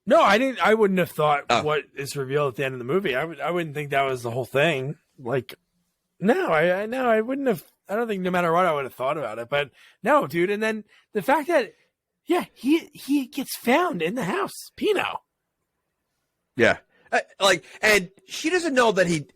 S3: No, I didn't. I wouldn't have thought what is revealed at the end of the movie. I wouldn't think that was the whole thing. Like, no, I wouldn't have. I don't think no matter what I would have thought about it. But no, dude. And then the fact that, he gets found in the house, Pino.
S4: Yeah, and she doesn't know that he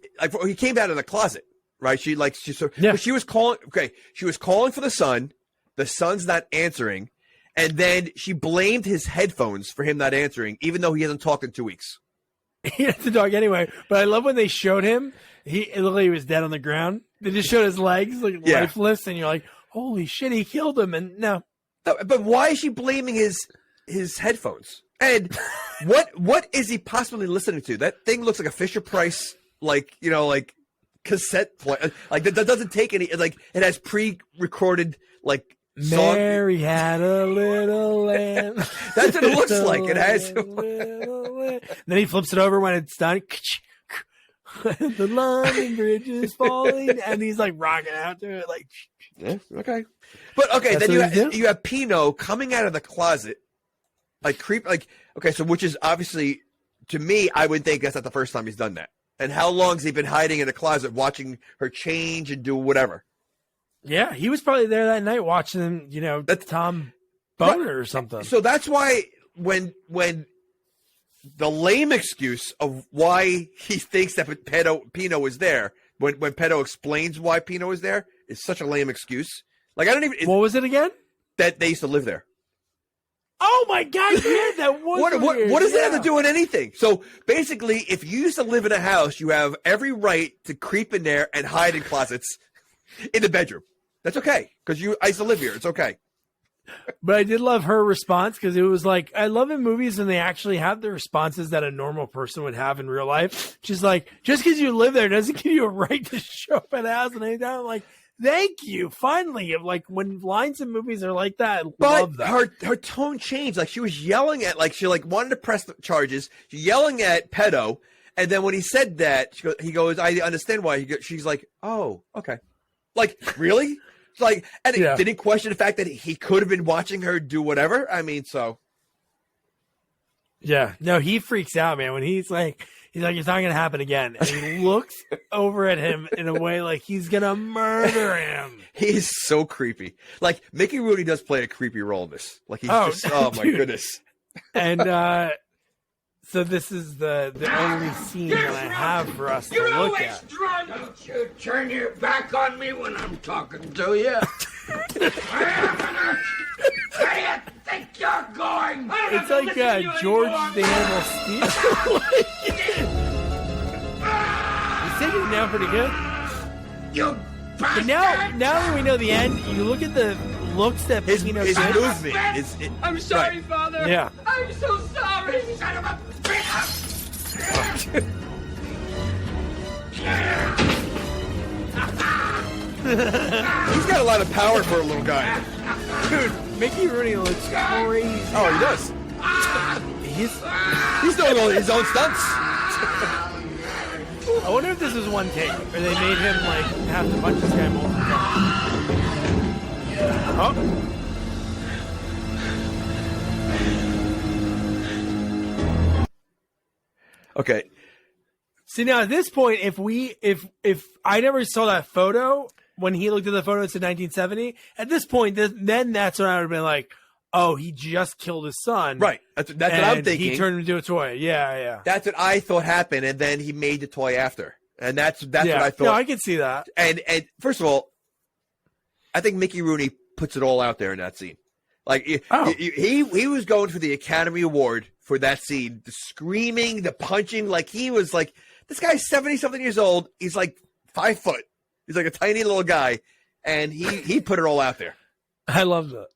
S4: came out of the closet, right? But she was calling. Okay, she was calling for the son. The son's not answering, and then she blamed his headphones for him not answering, even though he hasn't talked in 2 weeks.
S3: He has to talk anyway. But I love when they showed him. It looked like he was dead on the ground. They just showed his legs, like lifeless, and you're like, "Holy shit, he killed him!" And no,
S4: but why is she blaming his headphones? And what is he possibly listening to? That thing looks like a Fisher-Price, like cassette play. Like that doesn't take any. Like it has pre-recorded like song.
S3: Mary had a little lamb.
S4: That's what it looks like. It has.
S3: Then he flips it over when it's done. The London Bridge is falling, and he's like rocking out to it, like.
S4: Yeah. Okay. But okay, then you have Pino coming out of the closet. Like so which is obviously, to me, I would think that's not the first time he's done that. And how long has he been hiding in the closet watching her change and do whatever?
S3: Yeah, he was probably there that night watching, that's Tom Boner or something.
S4: So that's why when the lame excuse of why he thinks that Pino was there, when Pedo explains why Pino is there, is such a lame excuse. Like I don't even.
S3: What was it again?
S4: That they used to live there.
S3: Oh my God! Yeah, that was
S4: what does that have to do with anything? So basically, if you used to live in a house, you have every right to creep in there and hide in closets in the bedroom. That's okay because I used to live here. It's okay.
S3: But I did love her response because it was like, I love in movies when they actually have the responses that a normal person would have in real life. She's like, just because you live there doesn't give you a right to show up at a house and anything. I'm like, thank you. Finally, like when lines in movies are like that, I love that.
S4: Her tone changed. Like she was yelling at, like she wanted to press the charges. She's yelling at Pedo, and then when he said that, he goes, "I understand why." She's like, "Oh, okay." Like really? Like, and didn't question the fact that he could have been watching her do whatever. I mean, so.
S3: Yeah, no, he freaks out, man. When he's like, it's not going to happen again. And he looks over at him in a way like he's going to murder him.
S4: He's so creepy. Like, Mickey Rooney does play a creepy role in this. Like, he's my goodness.
S3: And so this is the only scene that I have for us to look at.
S2: Don't you turn your back on me when I'm talking to you. Where do you think you're going?
S3: It's like George the Animal Steel. He's taking it down pretty good.
S2: You bastard!
S3: But now that we know the end, you look at the looks that
S4: his
S3: Pino
S4: movement.
S2: I'm sorry,
S4: right.
S2: Father.
S3: Yeah.
S2: I'm so sorry. Son of a bitch.
S4: He's got a lot of power for a little guy.
S3: Dude, Mickey Rooney looks crazy.
S4: Oh, he does. He's doing all his own stunts.
S3: I wonder if this was one take, or they made him like have to punch this guy multiple times. Oh.
S4: Okay.
S3: See, now at this point, if I never saw that photo when he looked at the photo, it said 1970. At this point, then that's when I would have been like, oh, he just killed his son.
S4: Right. That's what I'm thinking.
S3: He turned him into a toy. Yeah.
S4: That's what I thought happened, and then he made the toy after. And that's what I thought.
S3: No, I can see that.
S4: And first of all, I think Mickey Rooney puts it all out there in that scene. Like he was going for the Academy Award for that scene, the screaming, the punching. Like he was like, this guy's 70-something years old. He's like 5 foot. He's like a tiny little guy, and he put it all out there.
S3: I love that.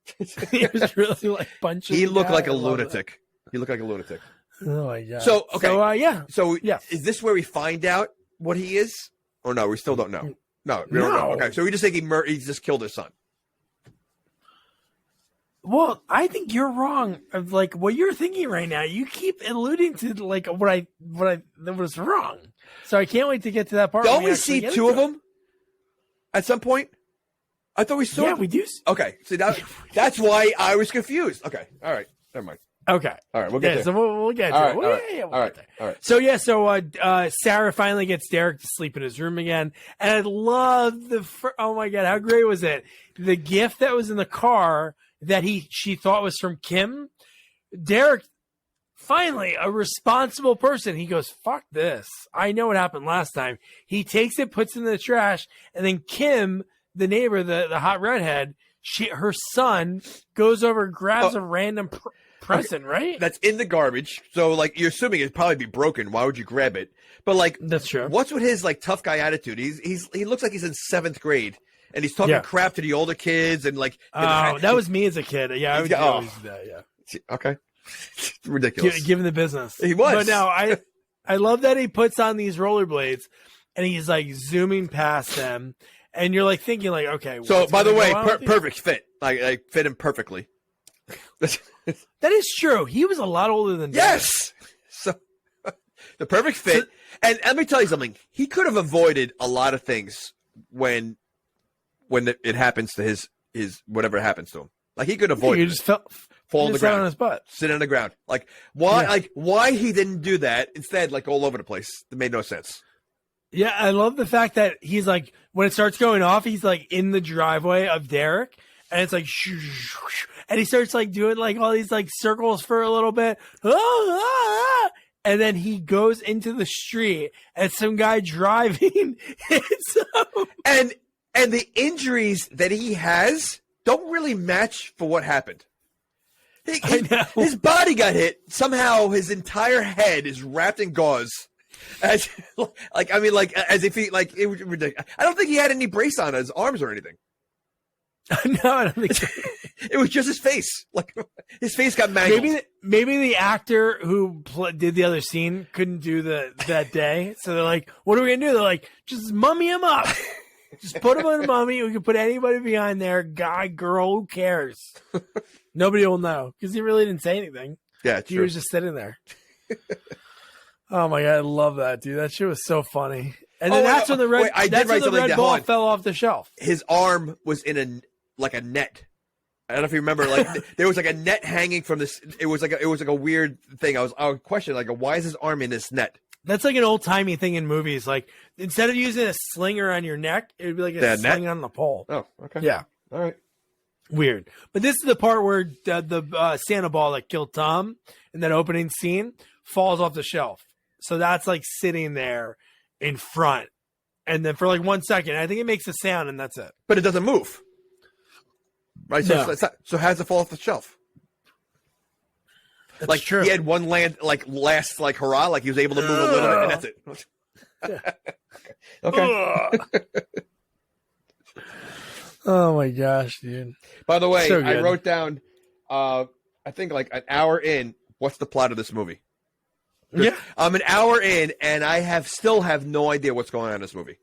S3: He was really like punching.
S4: He looked like a lunatic. He looked like a lunatic.
S3: Oh my god.
S4: So okay. So
S3: yeah.
S4: Is this where we find out what he is, or no? We still don't know. No, we don't know. Okay, so we just think he just killed his son.
S3: Well, I think you're wrong. Of like what you're thinking right now. You keep alluding to like what that was wrong. So I can't wait to get to that part.
S4: Don't we see two of them at some point? I thought we saw.
S3: Yeah, we do.
S4: Okay, so that's why I was confused. Okay, all right, never mind.
S3: Okay,
S4: all right, we'll get there.
S3: So we'll get to it. We'll get there. So Sarah finally gets Derek to sleep in his room again, and I love oh my god, how great was it? The gift that was in the car that she thought was from Kim. Derek, finally, a responsible person. He goes, fuck this. I know what happened last time. He takes it, puts it in the trash, and then Kim, the neighbor, the hot redhead, her son goes over, grabs a random present, right?
S4: That's in the garbage. So, like, you're assuming it'd probably be broken. Why would you grab it? But, like,
S3: that's true.
S4: What's with his, like, tough guy attitude? He looks like he's in 7th grade. And he's talking crap to the older kids and like.
S3: Oh, that was me as a kid. Yeah, I would always do that. Yeah.
S4: Okay. Ridiculous.
S3: Give him the business.
S4: He was.
S3: But now I love that he puts on these rollerblades and he's like zooming past them, and you're like thinking like, okay.
S4: So by the way, perfect fit. Like fit him perfectly.
S3: That is true. He was a lot older than.
S4: Yes. So the perfect fit. And let me tell you something. He could have avoided a lot of things when it happens to his whatever happens to him. Like he could avoid
S3: it. Just fall on the ground, on his butt,
S4: sit on the ground. Like why? Yeah. Like why he didn't do that instead? Like all over the place. It made no sense.
S3: Yeah, I love the fact that he's like when it starts going off, he's like in the driveway of Derek, and it's like and he starts like doing like all these like circles for a little bit. And then he goes into the street, and some guy driving hits him.
S4: And the injuries that he has don't really match for what happened. His body got hit. Somehow his entire head is wrapped in gauze. As if he like it was ridiculous. I don't think he had any brace on his arms or anything.
S3: No, I don't think so.
S4: It was just his face. Like his face got mangled.
S3: Maybe the actor who did the other scene couldn't do that day. So they're like, "What are we gonna do?" They're like, "Just mummy him up." Just put him in a mummy. We can put anybody behind there. Guy, girl, who cares? Nobody will know because he really didn't say anything.
S4: Yeah,
S3: he was just sitting there. Oh my god, I love that, dude. That shit was so funny. And then that's when the red ball fell off the shelf.
S4: His arm was in a net. I don't know if you remember. Like there was like a net hanging from this. It was like a weird thing. I was questioning like, why is his arm in this net?
S3: That's like an old-timey thing in movies. Like, instead of using a slinger on your neck, it would be like a sling on the pole.
S4: Oh, okay.
S3: Yeah.
S4: All right.
S3: Weird. But this is the part where the Santa ball that killed Tom in that opening scene falls off the shelf. So that's like sitting there in front. And then for like 1 second, I think it makes a sound and that's it.
S4: But it doesn't move. Right? So, so how does it fall off the shelf?
S3: That's
S4: like
S3: true.
S4: He had one last hurrah, like he was able to move a little bit, and that's it.
S3: Yeah.
S4: Okay.
S3: Oh my gosh, dude!
S4: By the way, I wrote down. I think like an hour in. What's the plot of this movie?
S3: Yeah,
S4: I'm an hour in, and I still have no idea what's going on in this movie.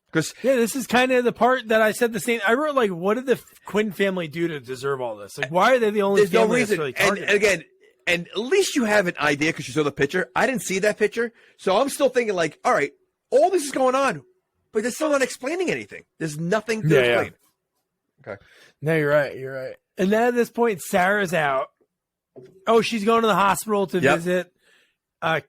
S4: Because
S3: this is kind of the part that I said the same. I wrote like, what did the Quinn family do to deserve all this? Like, why are they the only family that's really targeted?
S4: And again. And at least you have an idea because you saw the picture. I didn't see that picture. So I'm still thinking like, all right, all this is going on, but they're still not explaining anything. There's nothing to explain. Okay.
S3: No, you're right. You're right. And then at this point, Sarah's out. Oh, she's going to the hospital to visit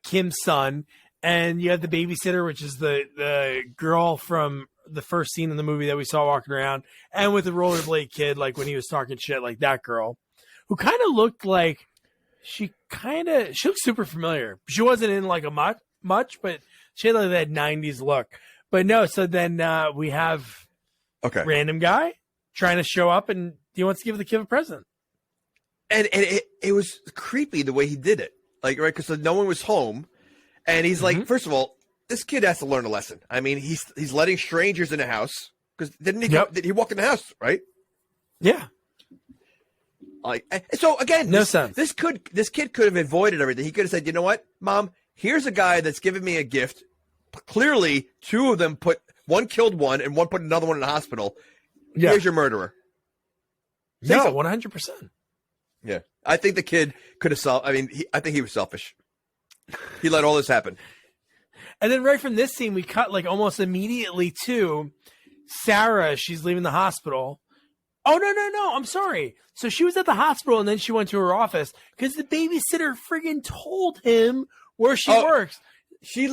S3: Kim's son. And you have the babysitter, which is the girl from the first scene in the movie that we saw walking around. And with the rollerblade kid, like when he was talking shit, like that girl. Who kind of looked like she looked super familiar. She wasn't in like a much, but she had like that 90s look. But no, so then we have random guy trying to show up and he wants to give the kid a present.
S4: And it was creepy the way he did it. Like, right, because no one was home. And he's like, first of all, this kid has to learn a lesson. I mean, he's letting strangers in the house. Because didn't he walk in the house, right?
S3: Yeah.
S4: Like, so again,
S3: no sense.
S4: This kid could have avoided everything. He could have said, you know what, Mom, here's a guy that's giving me a gift. Clearly, two of them one killed one and one put another one in the hospital. Yeah. Here's your murderer.
S3: No, 100%.
S4: Yeah. I think the kid could have I think he was selfish. He let all this happen.
S3: And then right from this scene, we cut like almost immediately to Sarah. She's leaving the hospital. Oh, no. I'm sorry. So she was at the hospital and then she went to her office because the babysitter friggin' told him where she works.
S4: He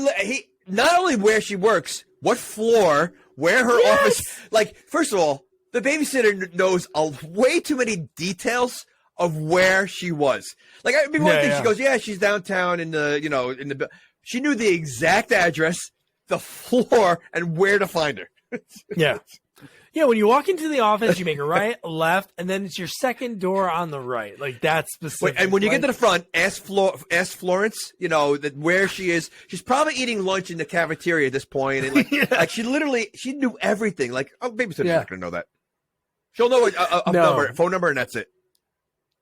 S4: not only where she works, what floor, where her office. Like, first of all, the babysitter knows way too many details of where she was. Like, I mean, one thing she goes, she's downtown she knew the exact address, the floor, and where to find her.
S3: Yeah. Yeah, when you walk into the office, you make a right, a left, and then it's your second door on the right. Like, that's specific.
S4: And when you get to the front, ask Florence, where she is. She's probably eating lunch in the cafeteria at this point. And like she knew everything. Like, babysitter's not going to know that. She'll know a phone number, and that's it.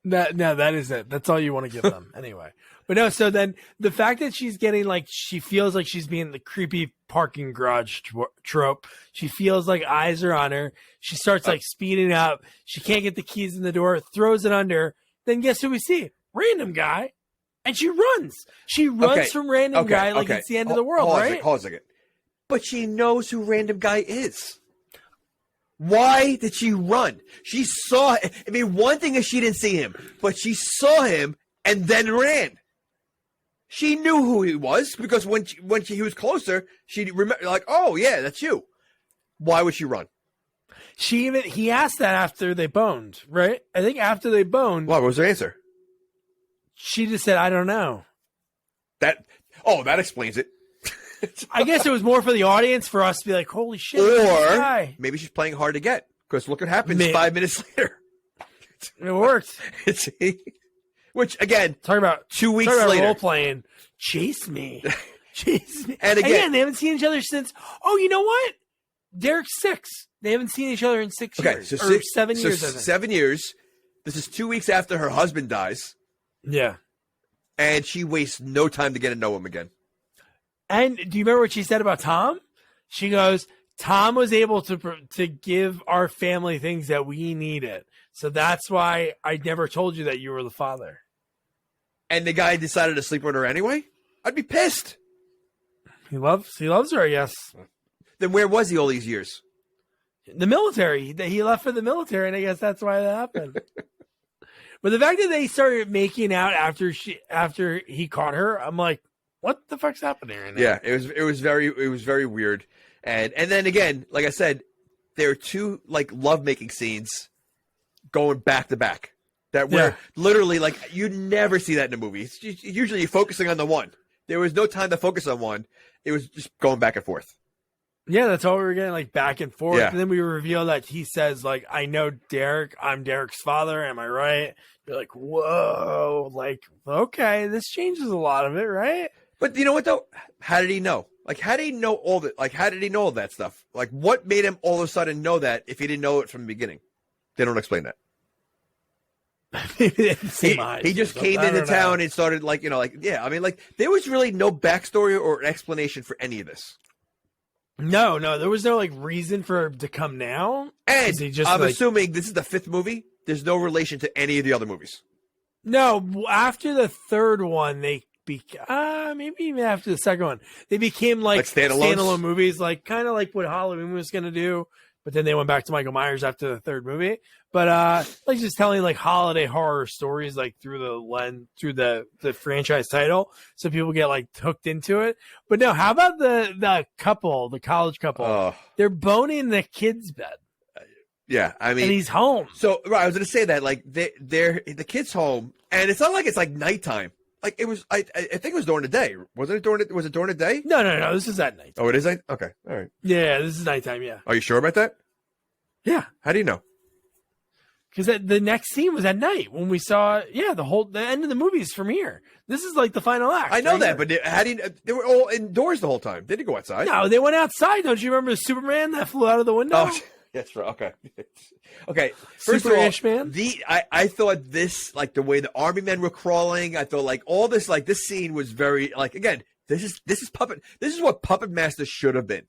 S3: That is it. That's all you want to give them anyway. But no, so then the fact that she's getting like, she feels like she's being the creepy parking garage trope. She feels like eyes are on her. She starts like speeding up. She can't get the keys in the door, throws it under. Then guess who we see? Random guy. And she runs. She runs from random guy like it's the end of the world, right?
S4: Hold a second. But she knows who random guy is. Why did she run? She saw. I mean, one thing is she didn't see him, but she saw him and then ran. She knew who he was because when he was closer, she remember like, oh yeah, that's you. Why would she run?
S3: He asked that after they boned, right? I think after they boned.
S4: What was her answer?
S3: She just said, I don't know.
S4: That explains it.
S3: I guess it was more for the audience for us to be like, holy shit.
S4: Or maybe she's playing hard to get because look what happens 5 minutes later.
S3: It worked.
S4: Which again,
S3: talk about
S4: 2 weeks later,
S3: role playing. Chase me.
S4: And again,
S3: they haven't seen each other since. Oh, you know what? Derek's 6. They haven't seen each other in 6 years.
S4: So
S3: 7 years.
S4: 7 years. This is 2 weeks after her husband dies.
S3: Yeah.
S4: And she wastes no time to get to know him again.
S3: And do you remember what she said about Tom? She goes, Tom was able to give our family things that we needed. So that's why I never told you that you were the father.
S4: And the guy decided to sleep with her anyway? I'd be pissed.
S3: He loves her, yes.
S4: Then where was he all these years?
S3: The military. He left for the military, and I guess that's why that happened. But the fact that they started making out after he caught her, I'm like, what the fuck's happening right now?
S4: Yeah, it was very weird. And then again, like I said, there are two like lovemaking scenes going back to back that were literally like you never see that in a movie. It's usually you're focusing on the one. There was no time to focus on one. It was just going back and forth.
S3: Yeah, that's all we were getting, like back and forth.
S4: Yeah.
S3: And then we reveal that he says, like, I know Derek, I'm Derek's father, am I right? You're like, whoa, like, okay, this changes a lot of it, right?
S4: But you know what though? How did he know? Like, how did he know all that? Like, how did he know all that stuff? Like, what made him all of a sudden know that if he didn't know it from the beginning? They don't explain that. he just came into town and started like, I mean, like there was really no backstory or explanation for any of this.
S3: No, there was no like reason for him to come now.
S4: And I'm assuming this is the 5th movie. There's no relation to any of the other movies.
S3: No, after the 3rd one, they maybe even after the second one, they became like standalone movies, like kind of like what Halloween was going to do. But then they went back to Michael Myers after the third movie. But like just telling like holiday horror stories like through the franchise title, so people get like hooked into it. But no, how about the college couple? They're boning the kid's bed.
S4: Yeah, I mean,
S3: and he's home.
S4: So right, I was going to say that like the kid's home, and it's not like it's like nighttime. Like it was, I think it was during the day. Was it during the day?
S3: No. This is at night.
S4: Oh, it is night. Okay, all right.
S3: Yeah, this is nighttime. Yeah.
S4: Are you sure about that?
S3: Yeah.
S4: How do you know?
S3: Because the next scene was at night when we saw. Yeah, the end of the movie is from here. This is like the final act.
S4: I know
S3: right
S4: that, but they were all indoors the whole time. They didn't go outside.
S3: No, they went outside. Don't you remember Superman that flew out of the window?
S4: Oh, that's right. Okay. Okay.
S3: First of all, man.
S4: I thought this, like the way the army men were crawling, I thought like all this, like this scene was very like, again, this is what Puppet Master should have been.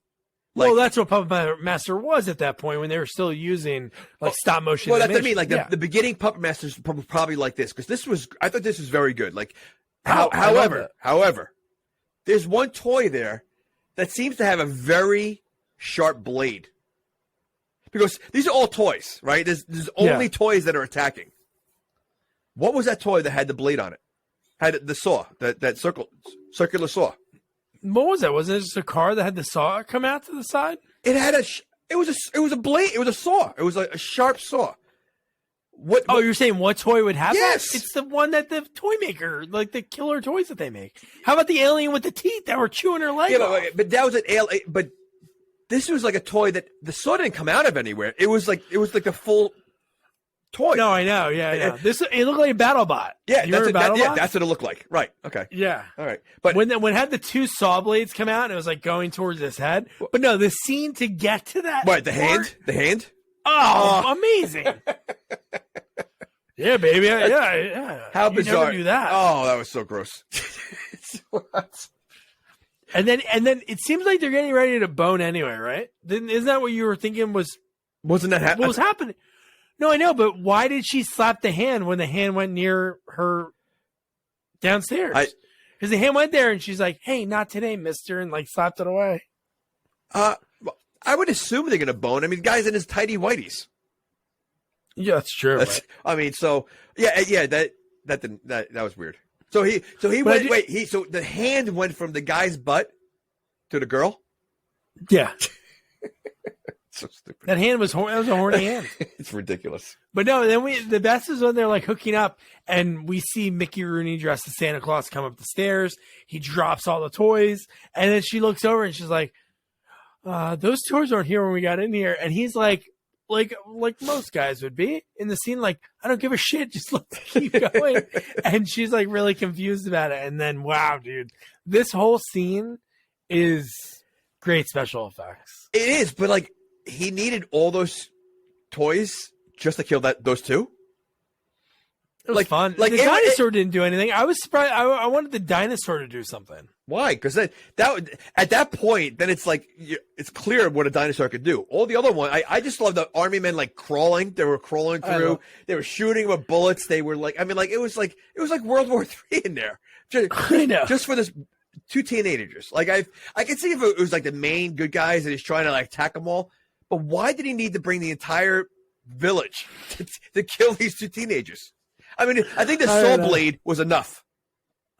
S4: Like,
S3: well, that's what Puppet Master was at that point when they were still using like stop motion.
S4: Well, that's what I mean. Like the beginning Puppet Masters probably like this, because I thought this was very good. Like, however, there's one toy there that seems to have a very sharp blade. Because these are all toys, right? There's only toys that are attacking. What was that toy that had the blade on it? Had the saw, that circular saw.
S3: What was that? Was it just a car that had the saw come out to the side?
S4: It had it was a blade. It was a saw. It was like a sharp saw. What?
S3: Oh, you're saying what toy would have
S4: that?
S3: It's the one that the Toymaker, like the killer toys that they make. How about the alien with the teeth that were chewing her leg off?
S4: But that was an alien. But this was like a toy that the saw didn't come out of anywhere. It was like a full toy.
S3: No, I know. Yeah, I know. It looked like a BattleBot.
S4: Yeah, that's what it looked like. Right. Okay.
S3: Yeah.
S4: All right. But
S3: when it had the two saw blades come out and it was like going towards his head. But no, the scene to get to that.
S4: What, the hand?
S3: Oh, amazing. Yeah, baby. Yeah.
S4: How bizarre.
S3: Never do that.
S4: Oh, that was so gross.
S3: And then it seems like they're getting ready to bone anyway, right? Isn't that what you were thinking
S4: wasn't that
S3: what was happening? No, I know, but why did she slap the hand when the hand went near her downstairs? Because the hand went there and she's like, "Hey, not today, mister," and like slapped it away.
S4: I would assume they're gonna bone. I mean, the guy's in his tidy whities.
S3: Yeah, that's true.
S4: I mean, so yeah, that was weird. So so the hand went from the guy's butt to the girl.
S3: Yeah.
S4: So stupid.
S3: That hand was a horny hand.
S4: It's ridiculous.
S3: But no, then the best is when they're like hooking up and we see Mickey Rooney dressed as Santa Claus come up the stairs. He drops all the toys and then she looks over and she's like, those toys aren't here when we got in here. And he's like most guys would be in the scene, like, I don't give a shit, just let's keep going. And she's like really confused about it. And then, wow, dude, this whole scene is great special effects.
S4: It is, but like he needed all those toys just to kill those two.
S3: It was fun. Like the dinosaur didn't do anything. I was surprised. I wanted the dinosaur to do something.
S4: Why? Because that at that point, then it's like it's clear what a dinosaur could do. All the other one, I just love the army men like crawling. They were crawling through. They were shooting with bullets. They were like, I mean, like it was like World War III in there.
S3: I know.
S4: Just for this two teenagers. Like I could see if it was like the main good guys and he's trying to like attack them all. But why did he need to bring the entire village to kill these two teenagers? I mean, I think the saw blade was enough.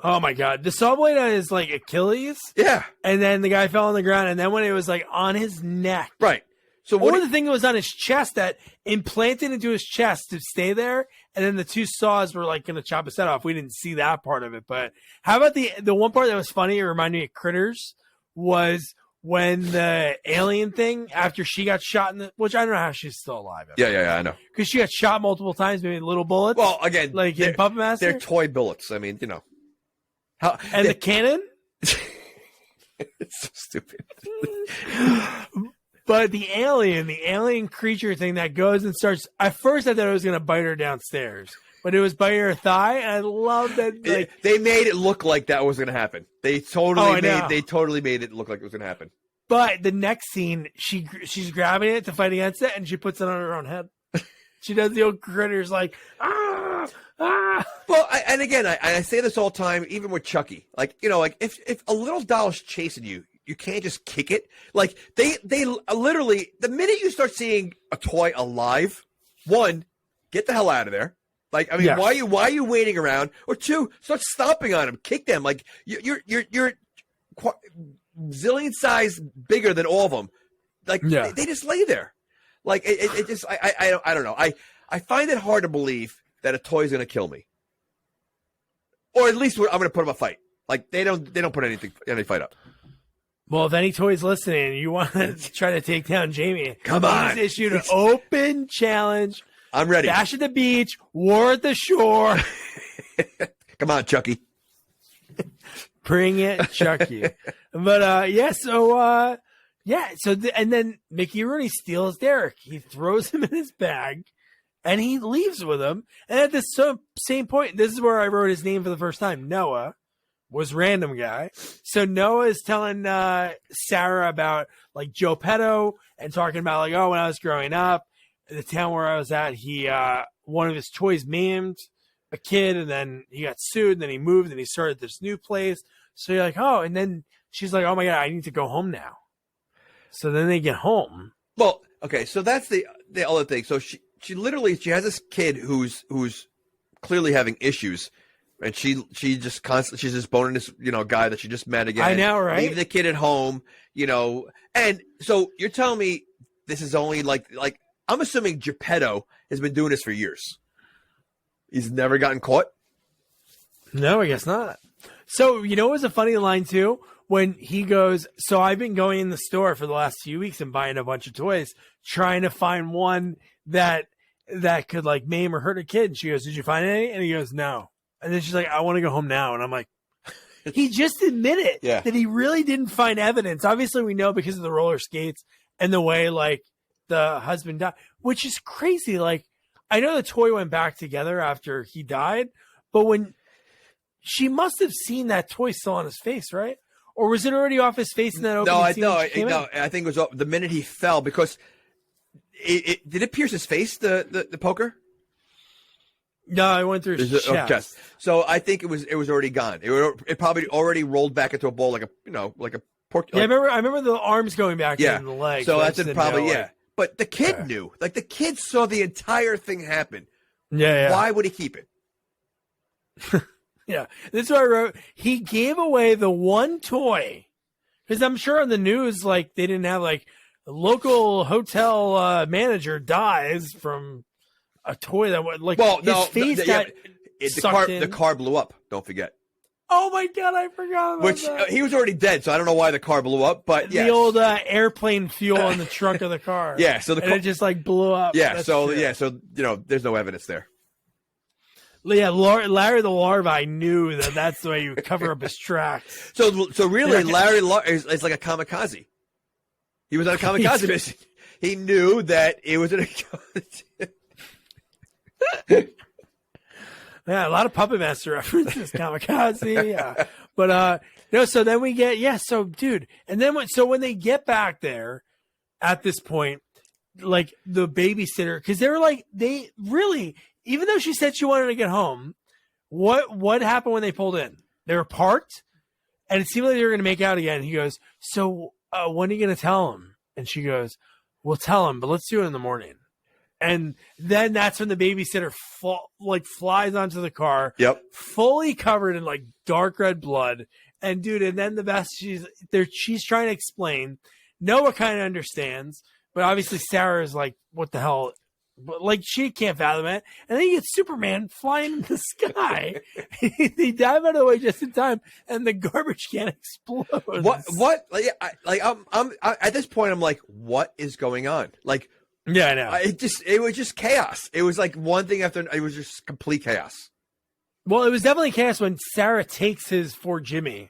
S3: Oh my God. The saw blade on his like Achilles.
S4: Yeah.
S3: And then the guy fell on the ground. And then when it was like on his neck.
S4: Right. So
S3: the thing that was on his chest that implanted into his chest to stay there. And then the two saws were like going to chop his head off. We didn't see that part of it. But how about the one part that was funny, it reminded me of Critters, was when the alien thing, after she got shot which I don't know how she's still alive.
S4: Yeah, I know.
S3: Because she got shot multiple times, maybe little bullets.
S4: Well, again,
S3: like in Puppet Master.
S4: They're toy bullets. I mean, you know.
S3: The cannon?
S4: It's so stupid.
S3: But the alien creature thing that goes and starts, at first I thought it was going to bite her downstairs. But it was biting her thigh, and I love that. Like,
S4: they made it look like that was going to happen. They totally made it look like it was going to happen.
S3: But the next scene, she's grabbing it to fight against it, and she puts it on her own head. She does the old Critters like, ah,
S4: Well, and again, I say this all the time, even with Chucky. Like, like if a little doll's chasing you, you can't just kick it. Like they literally, the minute you start seeing a toy alive, one, get the hell out of there. Like, I mean, why are you waiting around? Or two, start stomping on them, kick them. Like you're zillion size bigger than all of them. Like they just lay there. Like it just I don't know. I find it hard to believe that a toy is going to kill me, or at least I'm going to put them a fight. Like they don't put any fight up.
S3: Well, if any toys listening, you want to try to take down Jamie,
S4: come on!
S3: He's issued an open challenge.
S4: I'm ready.
S3: Bash at the beach, war at the shore.
S4: Come on, Chucky.
S3: Bring it, Chucky. But so and then Mickey Rooney steals Derek. He throws him in his bag, and he leaves with him. And at the same point, this is where I wrote his name for the first time. Noah was random guy. So Noah is telling Sarah about like Joe Petto and talking about like, oh, when I was growing up in the town where I was at, he one of his toys maimed a kid, and then he got sued, and then he moved, and he started this new place. So you're like, oh, and then she's like, oh my God, I need to go home now. So then they get home.
S4: Well, okay, so that's the other thing. So she has this kid who's clearly having issues, and she's just boning this guy that she just met again.
S3: I know, right?
S4: Leave the kid at home, and so you're telling me this is only like I'm assuming Geppetto has been doing this for years. He's never gotten caught?
S3: No, I guess not. So, it was a funny line, too, when he goes, so I've been going in the store for the last few weeks and buying a bunch of toys, trying to find one that could, like, maim or hurt a kid. And she goes, did you find any? And he goes, no. And then she's like, I want to go home now. And I'm like, he just admitted that he really didn't find evidence. Obviously, we know because of the roller skates and the way, like, the husband died, which is crazy. Like, I know the toy went back together after he died, but when she must have seen that toy still on his face, right? Or was it already off his face in that opening scene?
S4: No. I think it was the minute he fell, because did it pierce his face, the poker?
S3: No, it went through his chest. Okay.
S4: So I think it was already gone. It probably already rolled back into a ball like a pork.
S3: Yeah, I remember the arms going back in the legs.
S4: So that's probably But the kid knew. Like, the kid saw the entire thing happen.
S3: Yeah.
S4: Why would he keep it?
S3: Yeah. This is what I wrote. He gave away the one toy. Because I'm sure on the news, like, they didn't have, like, a local hotel manager dies from a toy that would, like, his face got sucked in.
S4: The car blew up. Don't forget.
S3: Oh my God, I forgot about that.
S4: He was already dead, so I don't know why the car blew up, but
S3: the old airplane fuel in the trunk of the car.
S4: Yeah, so
S3: it just like blew up.
S4: Yeah, so there's no evidence there.
S3: Yeah, Larry the Larva knew that's the way you cover up his tracks.
S4: So really, Larry is like a kamikaze. He was on a kamikaze mission. He knew that it was
S3: Yeah, a lot of Puppet Master references, kamikaze. Yeah. But so then we get so dude, and then when they get back there at this point, like the babysitter, because they really, even though she said she wanted to get home, what happened when they pulled in? They were parked, and it seemed like they were going to make out again. He goes, so when are you going to tell him? And she goes, we'll tell him, but let's do it in the morning. And then that's when the babysitter flies onto the car, fully covered in like dark red blood. And dude, and then the best, she's trying to explain. Noah kind of understands, but obviously Sarah is like, what the hell? But like she can't fathom it. And then you get Superman flying in the sky. They dive out of the way just in time, and the garbage can explodes.
S4: What? I'm at this point, I'm like, what is going on? Like.
S3: Yeah, I know.
S4: It was just chaos. It was like one thing after it was just complete chaos.
S3: Well, it was definitely chaos when Sarah takes his Ford Jimmy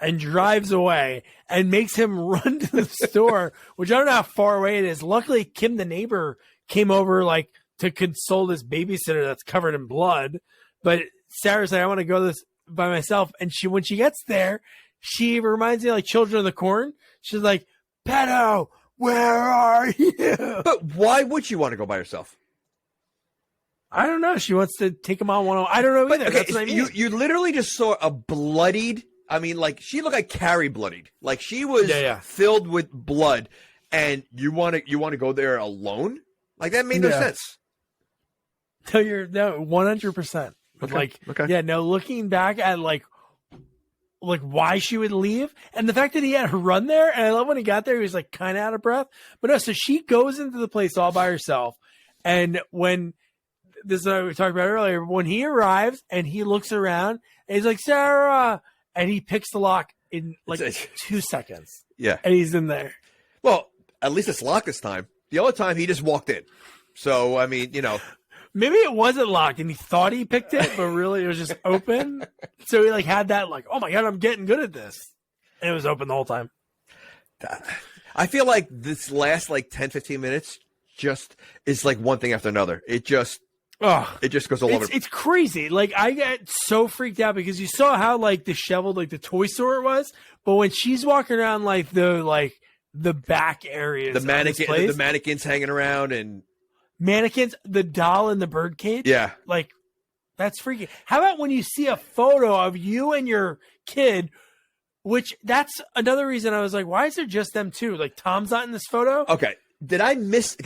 S3: and drives away and makes him run to the store, which I don't know how far away it is. Luckily, Kim, the neighbor, came over like to console this babysitter that's covered in blood. But Sarah's like, I want to go this by myself. And when she gets there, she reminds me of like Children of the Corn. She's like, Petto, where are you?
S4: But why would you want to go by yourself?
S3: I don't know. She wants to take him on one. I don't know either.
S4: Okay,
S3: That's what I mean.
S4: You literally just saw a bloodied. I mean, like she looked like Carrie bloodied. Like she was filled with blood, and you want to go there alone? Like that made no sense.
S3: So you're 100%. Like, looking back at like why she would leave and the fact that he had to run there. And I love when he got there, he was like kind of out of breath, but no, so she goes into the place all by herself. And when this is what we talked about earlier, when he arrives and he looks around and he's like, Sarah, and he picks the lock in like 2 seconds.
S4: Yeah.
S3: And he's in there.
S4: Well, at least it's locked this time. The other time he just walked in. So, I mean,
S3: maybe it wasn't locked and he thought he picked it, but really it was just open. So he like had that like, oh my God, I'm getting good at this. And it was open the whole time.
S4: I feel like this last like 10, 15 minutes just is like one thing after another. It just goes all over. It's
S3: crazy. Like I get so freaked out because you saw how like disheveled like the toy store was. But when she's walking around like the back areas,
S4: the mannequins hanging around and
S3: mannequins, the doll in the birdcage.
S4: Yeah.
S3: Like, that's freaky. How about when you see a photo of you and your kid, which that's another reason I was like, why is there just them two? Like, Tom's not in this photo?
S4: Okay. Did I miss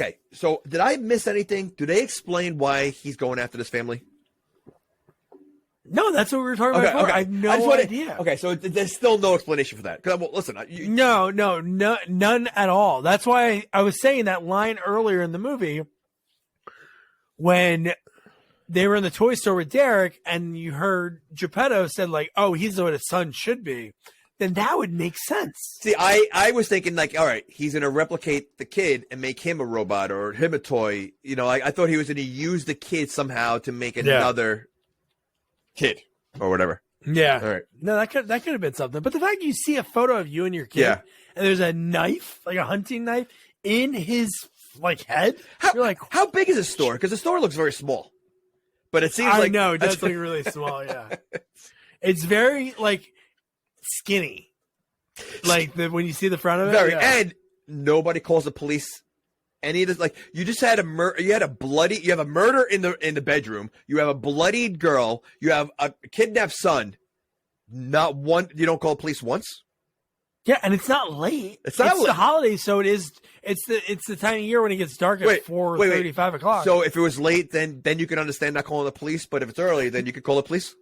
S4: anything? Do they explain why he's going after this family?
S3: No, that's what we were talking about before.
S4: Okay.
S3: I have no idea.
S4: Okay, so there's still no explanation for that. Because listen,
S3: no, none at all. That's why I was saying that line earlier in the movie when they were in the toy store with Derek and you heard Geppetto said like, oh, he's what his son should be. Then that would make sense.
S4: See, I was thinking like, all right, he's going to replicate the kid and make him a robot or him a toy. I thought he was going to use the kid somehow to make another kid or whatever.
S3: Yeah.
S4: All right.
S3: No, that could have been something. But the fact you see a photo of you and your kid and there's a knife, like a hunting knife in his like head. You're like,
S4: how big is the store? Because the store looks very small. But it seems
S3: I know, it does look really small, yeah. It's very like skinny. Like when you see the front of it.
S4: And nobody calls the police. Any of this, like you just had you have a murder in the bedroom. You have a bloodied girl. You have a kidnapped son. Not one. You don't call the police once.
S3: Yeah, and it's not late. It's the holidays, so it is. It's the time of year when it gets dark at 4:30, 5 o'clock.
S4: So if it was late, then you can understand not calling the police. But if it's early, then you could call the police.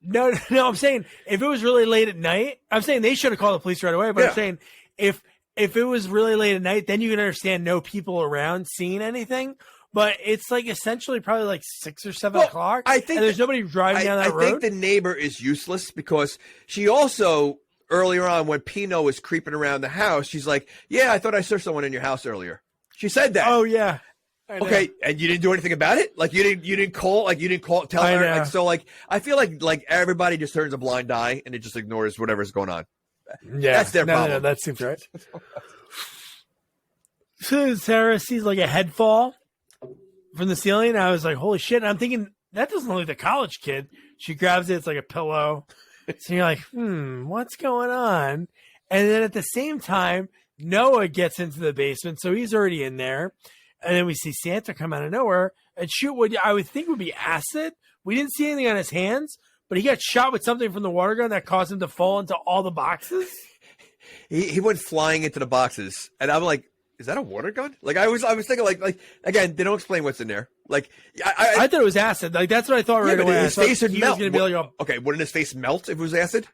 S3: No. I'm saying if it was really late at night, I'm saying they should have called the police right away. But I'm saying if it was really late at night, then you can understand no people around seeing anything. But it's like essentially probably like 6 or 7 o'clock.
S4: I think
S3: there's nobody driving down that road.
S4: I think the neighbor is useless because she also. Earlier on, when Pino was creeping around the house, she's like, "Yeah, I thought I saw someone in your house earlier." She said that.
S3: Oh yeah.
S4: Okay, and you didn't do anything about it. Like you didn't call. Tell her. Like, so like I feel like everybody just turns a blind eye and it just ignores whatever's going on.
S3: Yeah,
S4: that's their problem.
S3: No, that seems right. So Sarah sees like a head fall from the ceiling. I was like, "Holy shit!" And I'm thinking that doesn't look like the college kid. She grabs it. It's like a pillow. So you're like, what's going on? And then at the same time, Noah gets into the basement, so he's already in there. And then we see Santa come out of nowhere and shoot what I would think would be acid. We didn't see anything on his hands, but he got shot with something from the water gun that caused him to fall into all the boxes.
S4: He went flying into the boxes, and I'm like, is that a water gun? Like I was thinking like again, they don't explain what's in there. Like
S3: I thought it was acid. Like that's what I thought right away.
S4: His face would melt.
S3: Gonna be like,
S4: okay, wouldn't his face melt if it was acid?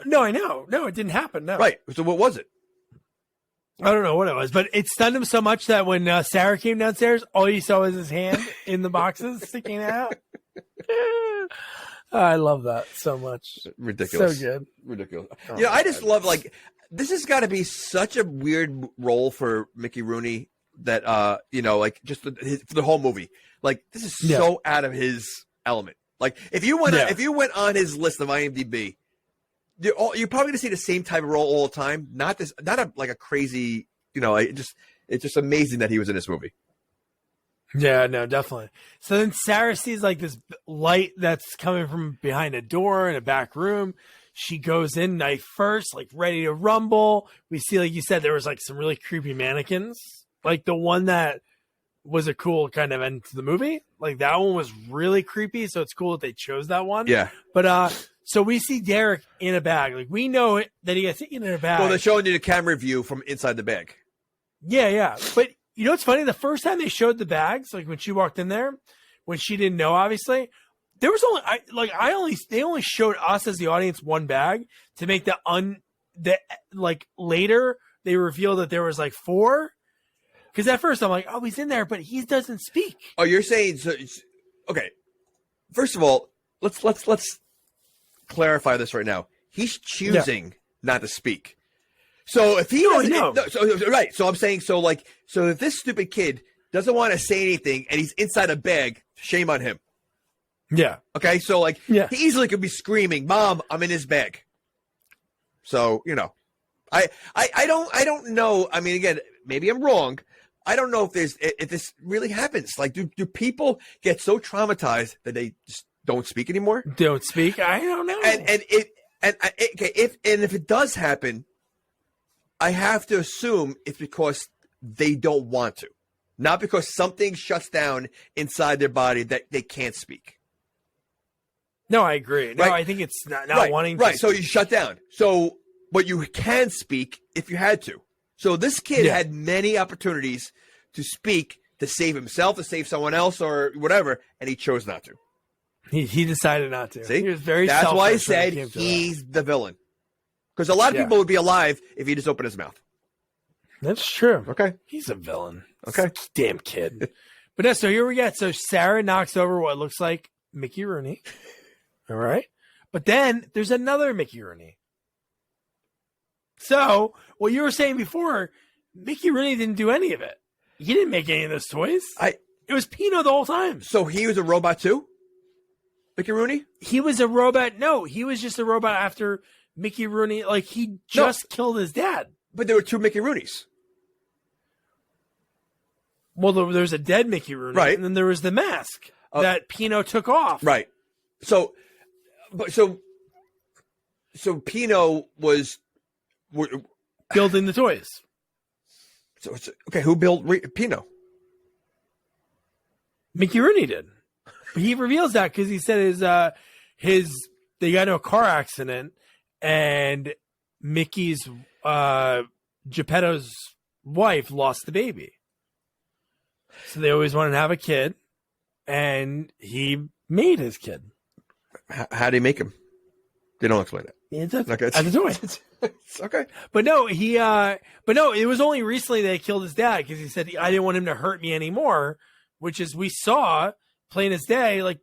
S3: No, I know. No, it didn't happen. No.
S4: Right. So what was it?
S3: I don't know what it was, but it stunned him so much that when Sarah came downstairs, all you saw was his hand in the boxes sticking out. I love that so much.
S4: Ridiculous.
S3: So good.
S4: Ridiculous. Oh, I just love like. This has got to be such a weird role for Mickey Rooney that, like just for the whole movie. Like this is so out of his element. Like if you went on his list of IMDb, you're probably gonna see the same type of role all the time. Not a crazy, it's just amazing that he was in this movie.
S3: Yeah, no, definitely. So then Sarah sees like this light that's coming from behind a door in a back room. She goes in knife first, like ready to rumble. We see, like you said, there was like some really creepy mannequins. Like the one that was a cool kind of end to the movie. Like that one was really creepy, so it's cool that they chose that one.
S4: Yeah.
S3: But so we see Derek in a bag. Like we know that he gets taken in a bag.
S4: Well, they're showing you the camera view from inside the bag.
S3: Yeah. But you know what's funny? The first time they showed the bags, like when she walked in there, when she didn't know, obviously, there was they only showed us as the audience one bag to make later they revealed that there was like 4. Because at first I'm like, oh, he's in there, but he doesn't speak.
S4: Oh, you're saying so? Okay. First of all, let's clarify this right now. He's choosing not to speak. So if he right. So I'm saying so if this stupid kid doesn't want to say anything and he's inside a bag, shame on him.
S3: Yeah.
S4: Okay. So he easily could be screaming, "Mom, I'm in his bag." So I don't know. I mean, again, maybe I'm wrong. I don't know if this really happens. Like, do people get so traumatized that they just don't speak anymore?
S3: Don't speak? I don't know.
S4: If it does happen, I have to assume it's because they don't want to, not because something shuts down inside their body that they can't speak.
S3: No, I agree. No, I think it's not wanting to.
S4: Right. So you shut down. But you can speak if you had to. So this kid had many opportunities to speak, to save himself, to save someone else, or whatever, and he chose not to.
S3: He decided not to.
S4: See,
S3: he was very.
S4: That's why I said he's the villain. Because a lot of people would be alive if he just opened his mouth.
S3: That's true.
S4: Okay,
S3: he's a villain.
S4: Okay,
S3: damn kid. But so here we get. So Sarah knocks over what looks like Mickey Rooney. All right, but then there's another Mickey Rooney. So, what you were saying before, Mickey Rooney didn't do any of it. He didn't make any of those toys. It was Pino the whole time.
S4: So he was a robot too? Mickey Rooney?
S3: He was a robot. No, he was just a robot after Mickey Rooney. Like, he just killed his dad.
S4: But there were 2 Mickey Rooneys.
S3: Well, there was a dead Mickey Rooney.
S4: Right.
S3: And then there was the mask that Pino took off.
S4: Right. So Pino was...
S3: building the toys.
S4: So it's okay. Who built Pino?
S3: Mickey Rooney did. But he reveals that because he said they got into a car accident and Mickey's Geppetto's wife lost the baby. So they always wanted to have a kid, and he made his kid.
S4: How did he make him? They don't explain it.
S3: It's a toy.
S4: It's okay.
S3: But no, it was only recently that he killed his dad because he said, I didn't want him to hurt me anymore, which is we saw plain as day, like,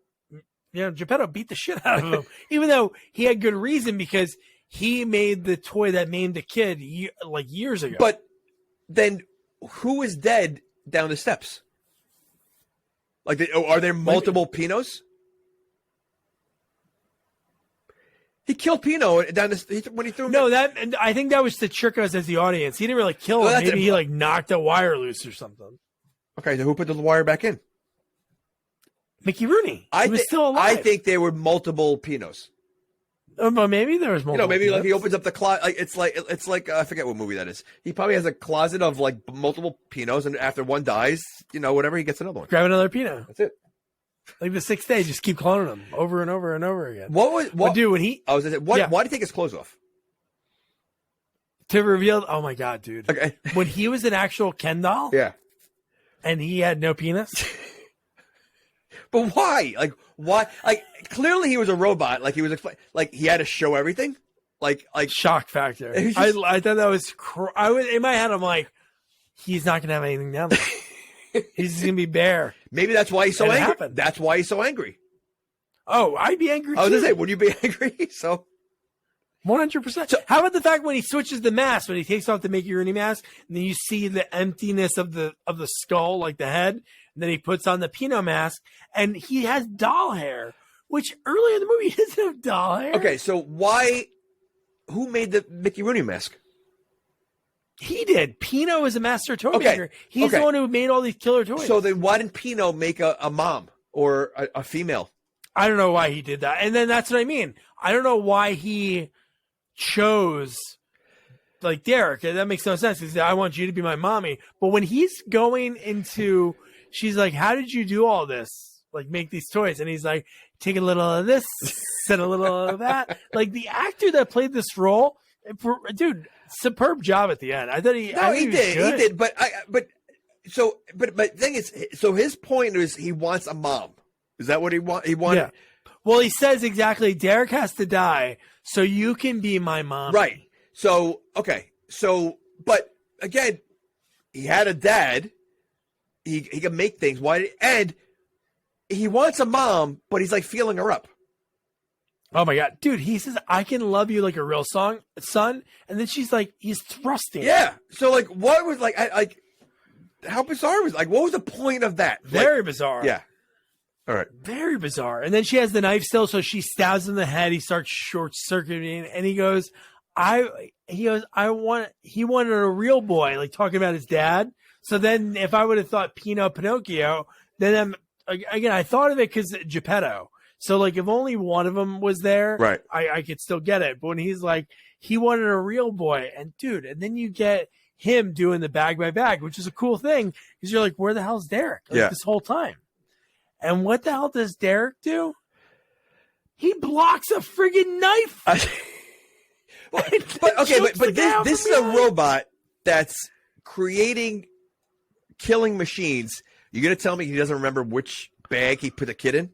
S3: Geppetto beat the shit out of him, even though he had good reason because he made the toy that maimed the kid years ago.
S4: But then who is dead down the steps? Are there multiple Pinos? He killed Pino down when he threw him.
S3: No, I think that was to trick us as the audience. He didn't really kill him. Maybe he knocked a wire loose or something.
S4: Okay, so who put the wire back in?
S3: Mickey Rooney. He was still alive.
S4: I think there were multiple Pinos.
S3: Maybe there was multiple.
S4: Maybe
S3: Pinos.
S4: he opens up the closet. It's like I forget what movie that is. He probably has a closet of multiple Pinos, and after one dies, whatever, he gets another one.
S3: Grab another Pino.
S4: That's it.
S3: Like the 6th day, just keep cloning him over and over and over again.
S4: What
S3: dude, when he...
S4: why did he take his clothes off?
S3: To reveal... Oh, my God, dude.
S4: Okay.
S3: When he was an actual Ken doll...
S4: Yeah.
S3: And he had no penis...
S4: But why? Why? Clearly he was a robot. He was he had to show everything.
S3: Shock factor. I thought that was... in my head, I'm like, he's not going to have anything down there. He's just gonna be bare.
S4: Maybe that's why he's so angry. That's why he's so angry.
S3: Oh, I'd be angry too.
S4: I was gonna say, would you be angry? So
S3: 100%. How about the fact when he switches the mask, when he takes off the Mickey Rooney mask, and then you see the emptiness of the skull, like the head, and then he puts on the Pino mask, and he has doll hair, which earlier in the movie he doesn't have doll hair.
S4: Okay, so who made the Mickey Rooney mask?
S3: He did. Pino is a master Toymaker. He's the one who made all these killer toys.
S4: So then why didn't Pino make a mom or a female?
S3: I don't know why he did that. And then that's what I mean. I don't know why he chose Derek. That makes no sense. He said, I want you to be my mommy. But when he's going into she's like, how did you do all this? Like, make these toys. And he's like, take a little of this, and a little of that. Like, the actor that played this role, dude, superb job at the end. I thought he did.
S4: But the thing is, so his point is he wants a mom. Is that what he wanted?
S3: Yeah. Well, he says exactly, Derek has to die so you can be my mom.
S4: Right. So, okay. So, but again, he had a dad. He can make things. And he wants a mom, but he's like feeling her up.
S3: Oh my God. Dude, he says, I can love you like a real son. And then she's like, he's thrusting.
S4: Yeah. So like, what was how bizarre was what was the point of that?
S3: Very bizarre.
S4: Yeah. All right.
S3: Very bizarre. And then she has the knife still, so she stabs him in the head. He starts short circuiting, and he goes, he wanted a real boy, like talking about his dad. So then if I would have thought Pinocchio, then I thought of it because Geppetto. So like if only one of them was there,
S4: right,
S3: I could still get it. But when he's like, he wanted a real boy, and dude, and then you get him doing the bag by bag, which is a cool thing because you're like, where the hell's Derek? This whole time. And what the hell does Derek do? He blocks a friggin' knife.
S4: but this is a robot that's creating killing machines. You're going to tell me he doesn't remember which bag he put the kid in?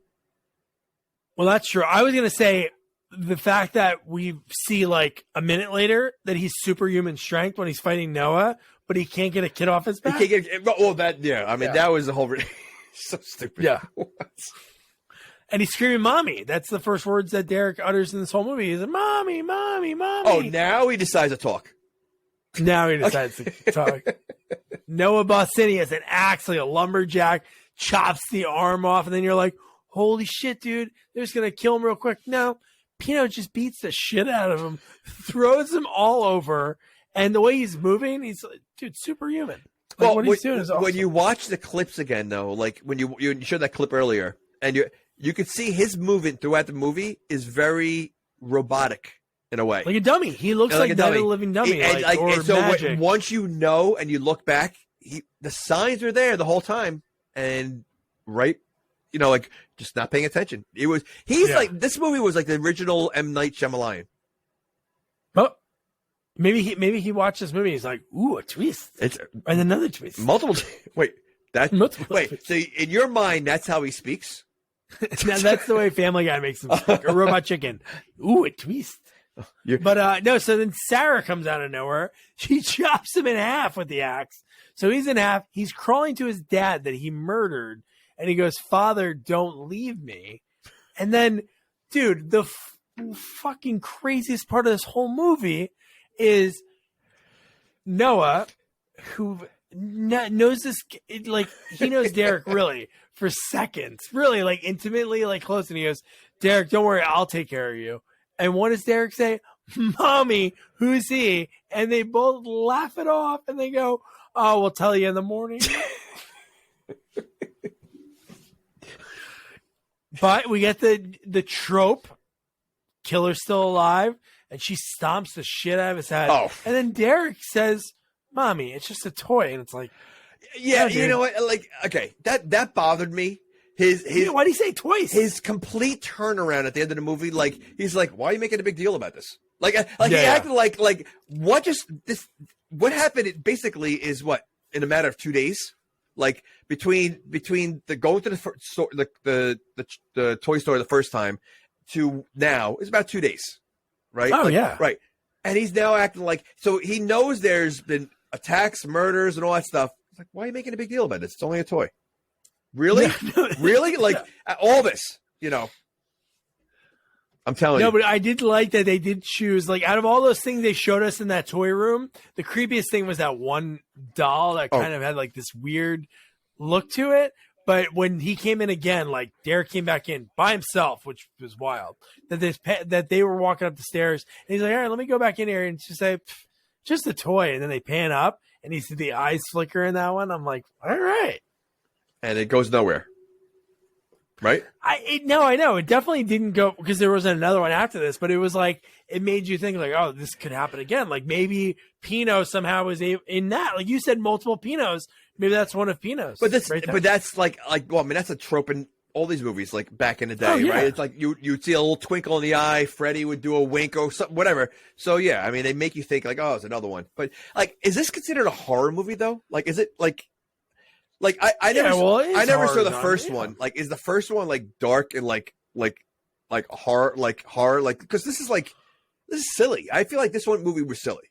S3: Well, that's true. I was going to say the fact that we see like a minute later that he's superhuman strength when he's fighting Noah, but he can't get a kid off his back.
S4: That was the whole... So stupid.
S3: Yeah. And he's screaming, mommy. That's the first words that Derek utters in this whole movie. He's like, mommy, mommy, mommy.
S4: Oh, now he decides to talk.
S3: Now he decides to talk. Noah busts in. He has an axe, like a lumberjack, chops the arm off. And then you're like, holy shit, dude. They're just going to kill him real quick. No. Pino just beats the shit out of him, throws him all over. And the way he's moving, he's, dude, superhuman. Like what he's doing is awesome.
S4: When you watch the clips again, though, like when you showed that clip earlier, and you could see his movement throughout the movie is very robotic in a way,
S3: like a dummy. He looks like a living dummy,
S4: once you know and you look back, the signs are there the whole time, and just not paying attention. This movie was like the original M. Night Shyamalan.
S3: Oh. Maybe he watched this movie. He's like, ooh, a twist. And another twist.
S4: Multiple. Wait,
S3: twist.
S4: So in your mind, that's how he speaks?
S3: Now that's the way Family Guy makes him speak. A robot chicken. Ooh, a twist. But no, so then Sarah comes out of nowhere. She chops him in half with the axe. So he's in half. He's crawling to his dad that he murdered. And he goes, Father, don't leave me. And then, dude, the fucking craziest part of this whole movie is Noah, who knows this, like, he knows Derek really for seconds, really, like, intimately, like, close. And he goes, Derek, don't worry, I'll take care of you. And what does Derek say? Mommy, who's he? And they both laugh it off, and they go, oh, we'll tell you in the morning. But we get the trope, killer's still alive, and she stomps the shit out of his head.
S4: Oh.
S3: And then Derek says, Mommy, it's just a toy. And it's like,
S4: yeah, you know what? Like, okay, that bothered me.
S3: Why do you say twice?
S4: His complete turnaround at the end of the movie, like, he's like, why are you making a big deal about this? He acted like what happened? It basically is what, in a matter of 2 days? Like between the going to the toy store the first time to now is about 2 days, right?
S3: Oh, yeah.
S4: Right. And he's now acting like, so he knows there's been attacks, murders, and all that stuff. It's like, why are you making a big deal about this? It's only a toy. Really? Really? Like, all this, I'm telling you.
S3: No, but I did like that they did choose, like, out of all those things they showed us in that toy room, the creepiest thing was that one doll that kind of had, like, this weird look to it. But when he came in again, like, Derek came back in by himself, which was wild, that they were walking up the stairs. And he's like, all right, let me go back in here and just say, just a toy. And then they pan up, and you see the eyes flicker in that one. I'm like, all right.
S4: And it goes nowhere. right?
S3: I know it definitely didn't go because there wasn't another one after this, but it was like it made you think like, oh, this could happen again. Like maybe Pino somehow was in that. Like you said, multiple Pinos. Maybe that's one of Pino's.
S4: But that's like well, I mean, that's a trope in all these movies, like back in the day, right? It's like you'd see a little twinkle in the eye. Freddy would do a wink or something, whatever. So yeah, I mean, they make you think like, oh, it's another one. But like, is this considered a horror movie though? Like, is it like I never saw the first one. Like, is the first one like dark and like horror, because this is silly. I feel like this one movie was silly.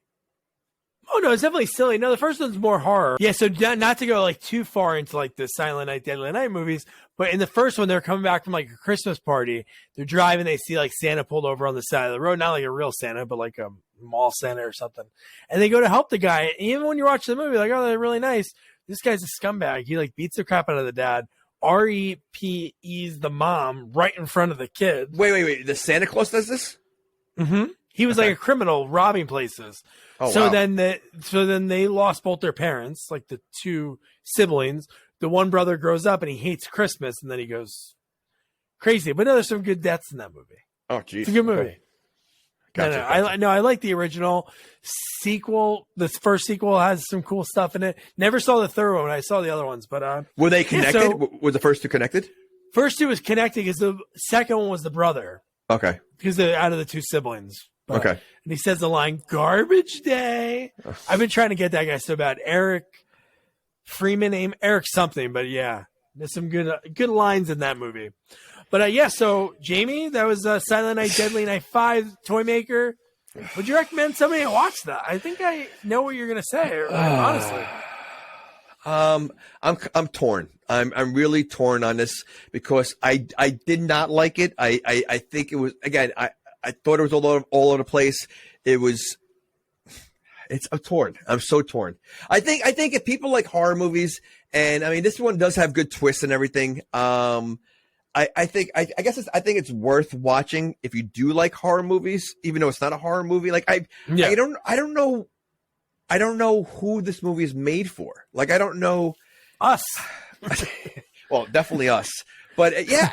S3: Oh no, it's definitely silly. No, the first one's more horror. Yeah, so not to go like too far into like the Silent Night, Deadly Night movies, but in the first one, they're coming back from like a Christmas party. They're driving, they see like Santa pulled over on the side of the road, not like a real Santa, but like a mall Santa or something. And they go to help the guy. And even when you watch the movie, like, oh, they're really nice. This guy's a scumbag. He like beats the crap out of the dad. REPE's the mom right in front of the kid.
S4: Wait. The Santa Claus does this?
S3: Mm-hmm. He was like a criminal robbing places.
S4: Oh,
S3: so
S4: wow.
S3: then they lost both their parents, like the two siblings. The one brother grows up and he hates Christmas, and then he goes crazy. But no, there's some good deaths in that movie.
S4: Oh, geez.
S3: It's a good movie.
S4: Okay. Gotcha.
S3: I like the original sequel. The first sequel has some cool stuff in it. Never saw the third one. I saw the other ones, but
S4: were they connected?
S3: Yeah,
S4: Were the first two connected?
S3: First two was connected because the second one was the brother.
S4: Okay.
S3: Because they're out of the two siblings. But,
S4: okay.
S3: And he says the line, "Garbage day." I've been trying to get that guy so bad. Eric Freeman, name Eric something, but yeah, there's some good lines in that movie. But yeah, so Jamie, that was Silent Night, Deadly Night 5, Toymaker. Would you recommend somebody to watch that? I think I know what you're gonna say. Honestly,
S4: I'm torn. I'm really torn on this because I did not like it. I think it was, again, I thought it was all over the place. I'm torn. I'm so torn. I think if people like horror movies, and I mean this one does have good twists and everything. I think it's worth watching if you do like horror movies, even though it's not a horror movie. Like I don't know who this movie is made for. Like I don't know
S3: us.
S4: Well, definitely us. But yeah,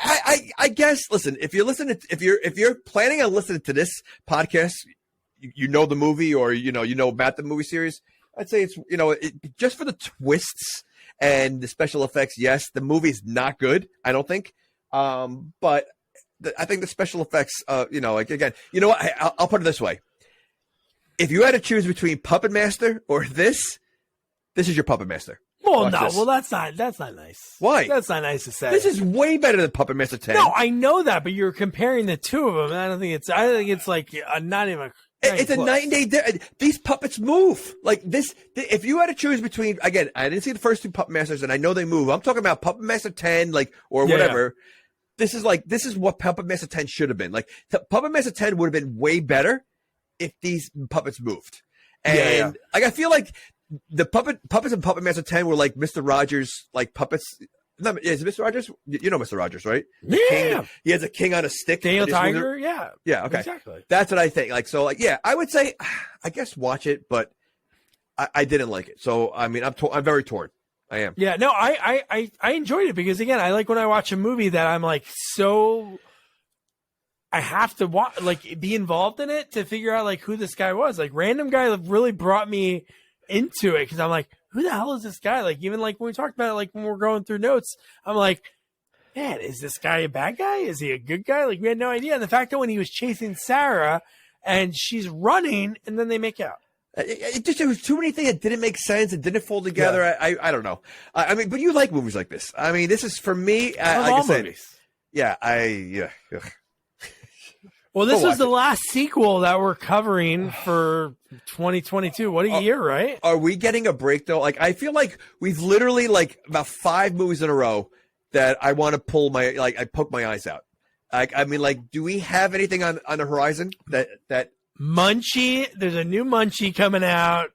S4: I guess. Listen, if you're planning on listening to this podcast, you know the movie, or you know about the movie series. I'd say it's just for the twists and the special effects. Yes, the movie's not good. I don't think. But I think the special effects. Like again, you know what? I'll put it this way: if you had to choose between Puppet Master or this is your Puppet Master.
S3: Well, no. Well, that's not nice.
S4: Why?
S3: That's not nice to say.
S4: This is way better than Puppet Master 10.
S3: No, I know that, but you're comparing the two of them. And I think it's like not even.
S4: It's a night and day. These puppets move like this. If you had to choose between, again, I didn't see the first two Puppet Masters, and I know they move. I'm talking about Puppet Master 10, or whatever. Yeah. This is what Puppet Master 10 should have been. Like Puppet Master 10 would have been way better if these puppets moved. And like I feel like the puppets in Puppet Master 10 were like Mr. Rogers, like puppets. No, is it Mr. Rogers? You know Mr. Rogers, right?
S3: Yeah.
S4: King, he has a king on a stick.
S3: Daniel Tiger, yeah.
S4: Yeah, okay.
S3: Exactly.
S4: That's what I think. Yeah, I would say, I guess watch it, but I didn't like it. So, I mean, I'm very torn. I am.
S3: Yeah, no, I enjoyed it because, again, I like when I watch a movie that I'm like I have to watch, like, be involved in it to figure out, like, who this guy was. Like, Random Guy really brought me into it because I'm like, who the hell is this guy? Like, even like when we talked about it, like when we're going through notes, I'm like, man, is this guy a bad guy? Is he a good guy? Like, we had no idea. And the fact that when he was chasing Sarah and she's running and then they make out.
S4: There was too many things that didn't make sense. It didn't fold together. Yeah. I don't know. I mean, but you like movies like this. I mean, this is for me. Like I said, movies. Yeah.
S3: Well, this was the last sequel that we're covering for 2022. What a year, right?
S4: Are we getting a break, though? Like, I feel like we've literally, like, about 5 movies in a row that I want to pull I poke my eyes out. Like, I mean, like, do we have anything on the horizon that
S3: Munchie? There's a new Munchie coming out.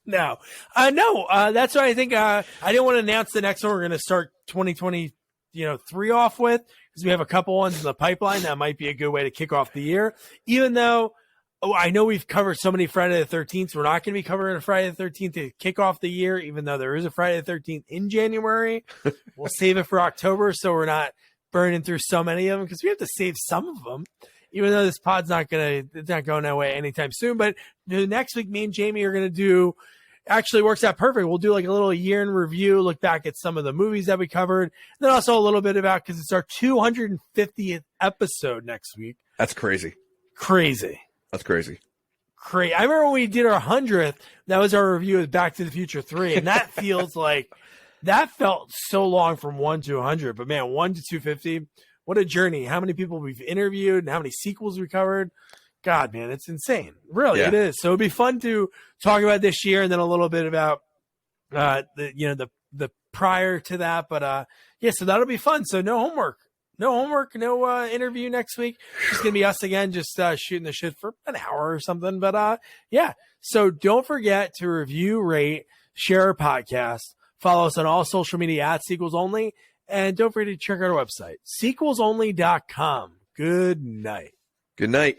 S3: No. That's what I think. I didn't want to announce the next one we're going to start 2023 off with, because we have a couple ones in the pipeline that might be a good way to kick off the year. Even though I know we've covered so many Friday the 13th, we're not going to be covering a Friday the 13th to kick off the year, even though there is a Friday the 13th in January. We'll save it for October so we're not burning through so many of them because we have to save some of them, even though this pod's it's not going that way anytime soon. But next week, me and Jamie are going to do, actually works out perfect. We'll do like a little year in review, look back at some of the movies that we covered, and then also a little bit about, because it's our 250th episode next week.
S4: That's crazy.
S3: That's crazy. I remember when we did our 100th, that was our review of Back to the Future 3, and that feels like, that felt so long from 1 to 100, but man, 1 to 250, what a journey. How many people we've interviewed and how many sequels we covered. God, man, it's insane. Really, It is. So it'd be fun to talk about this year and then a little bit about the prior to that. But so that'll be fun. So no homework, no interview next week. It's gonna be us again, just shooting the shit for an hour or something. But so don't forget to review, rate, share our podcast, follow us on all social media at Sequels Only, and don't forget to check out our website, sequelsonly.com. Good night.
S4: Good night.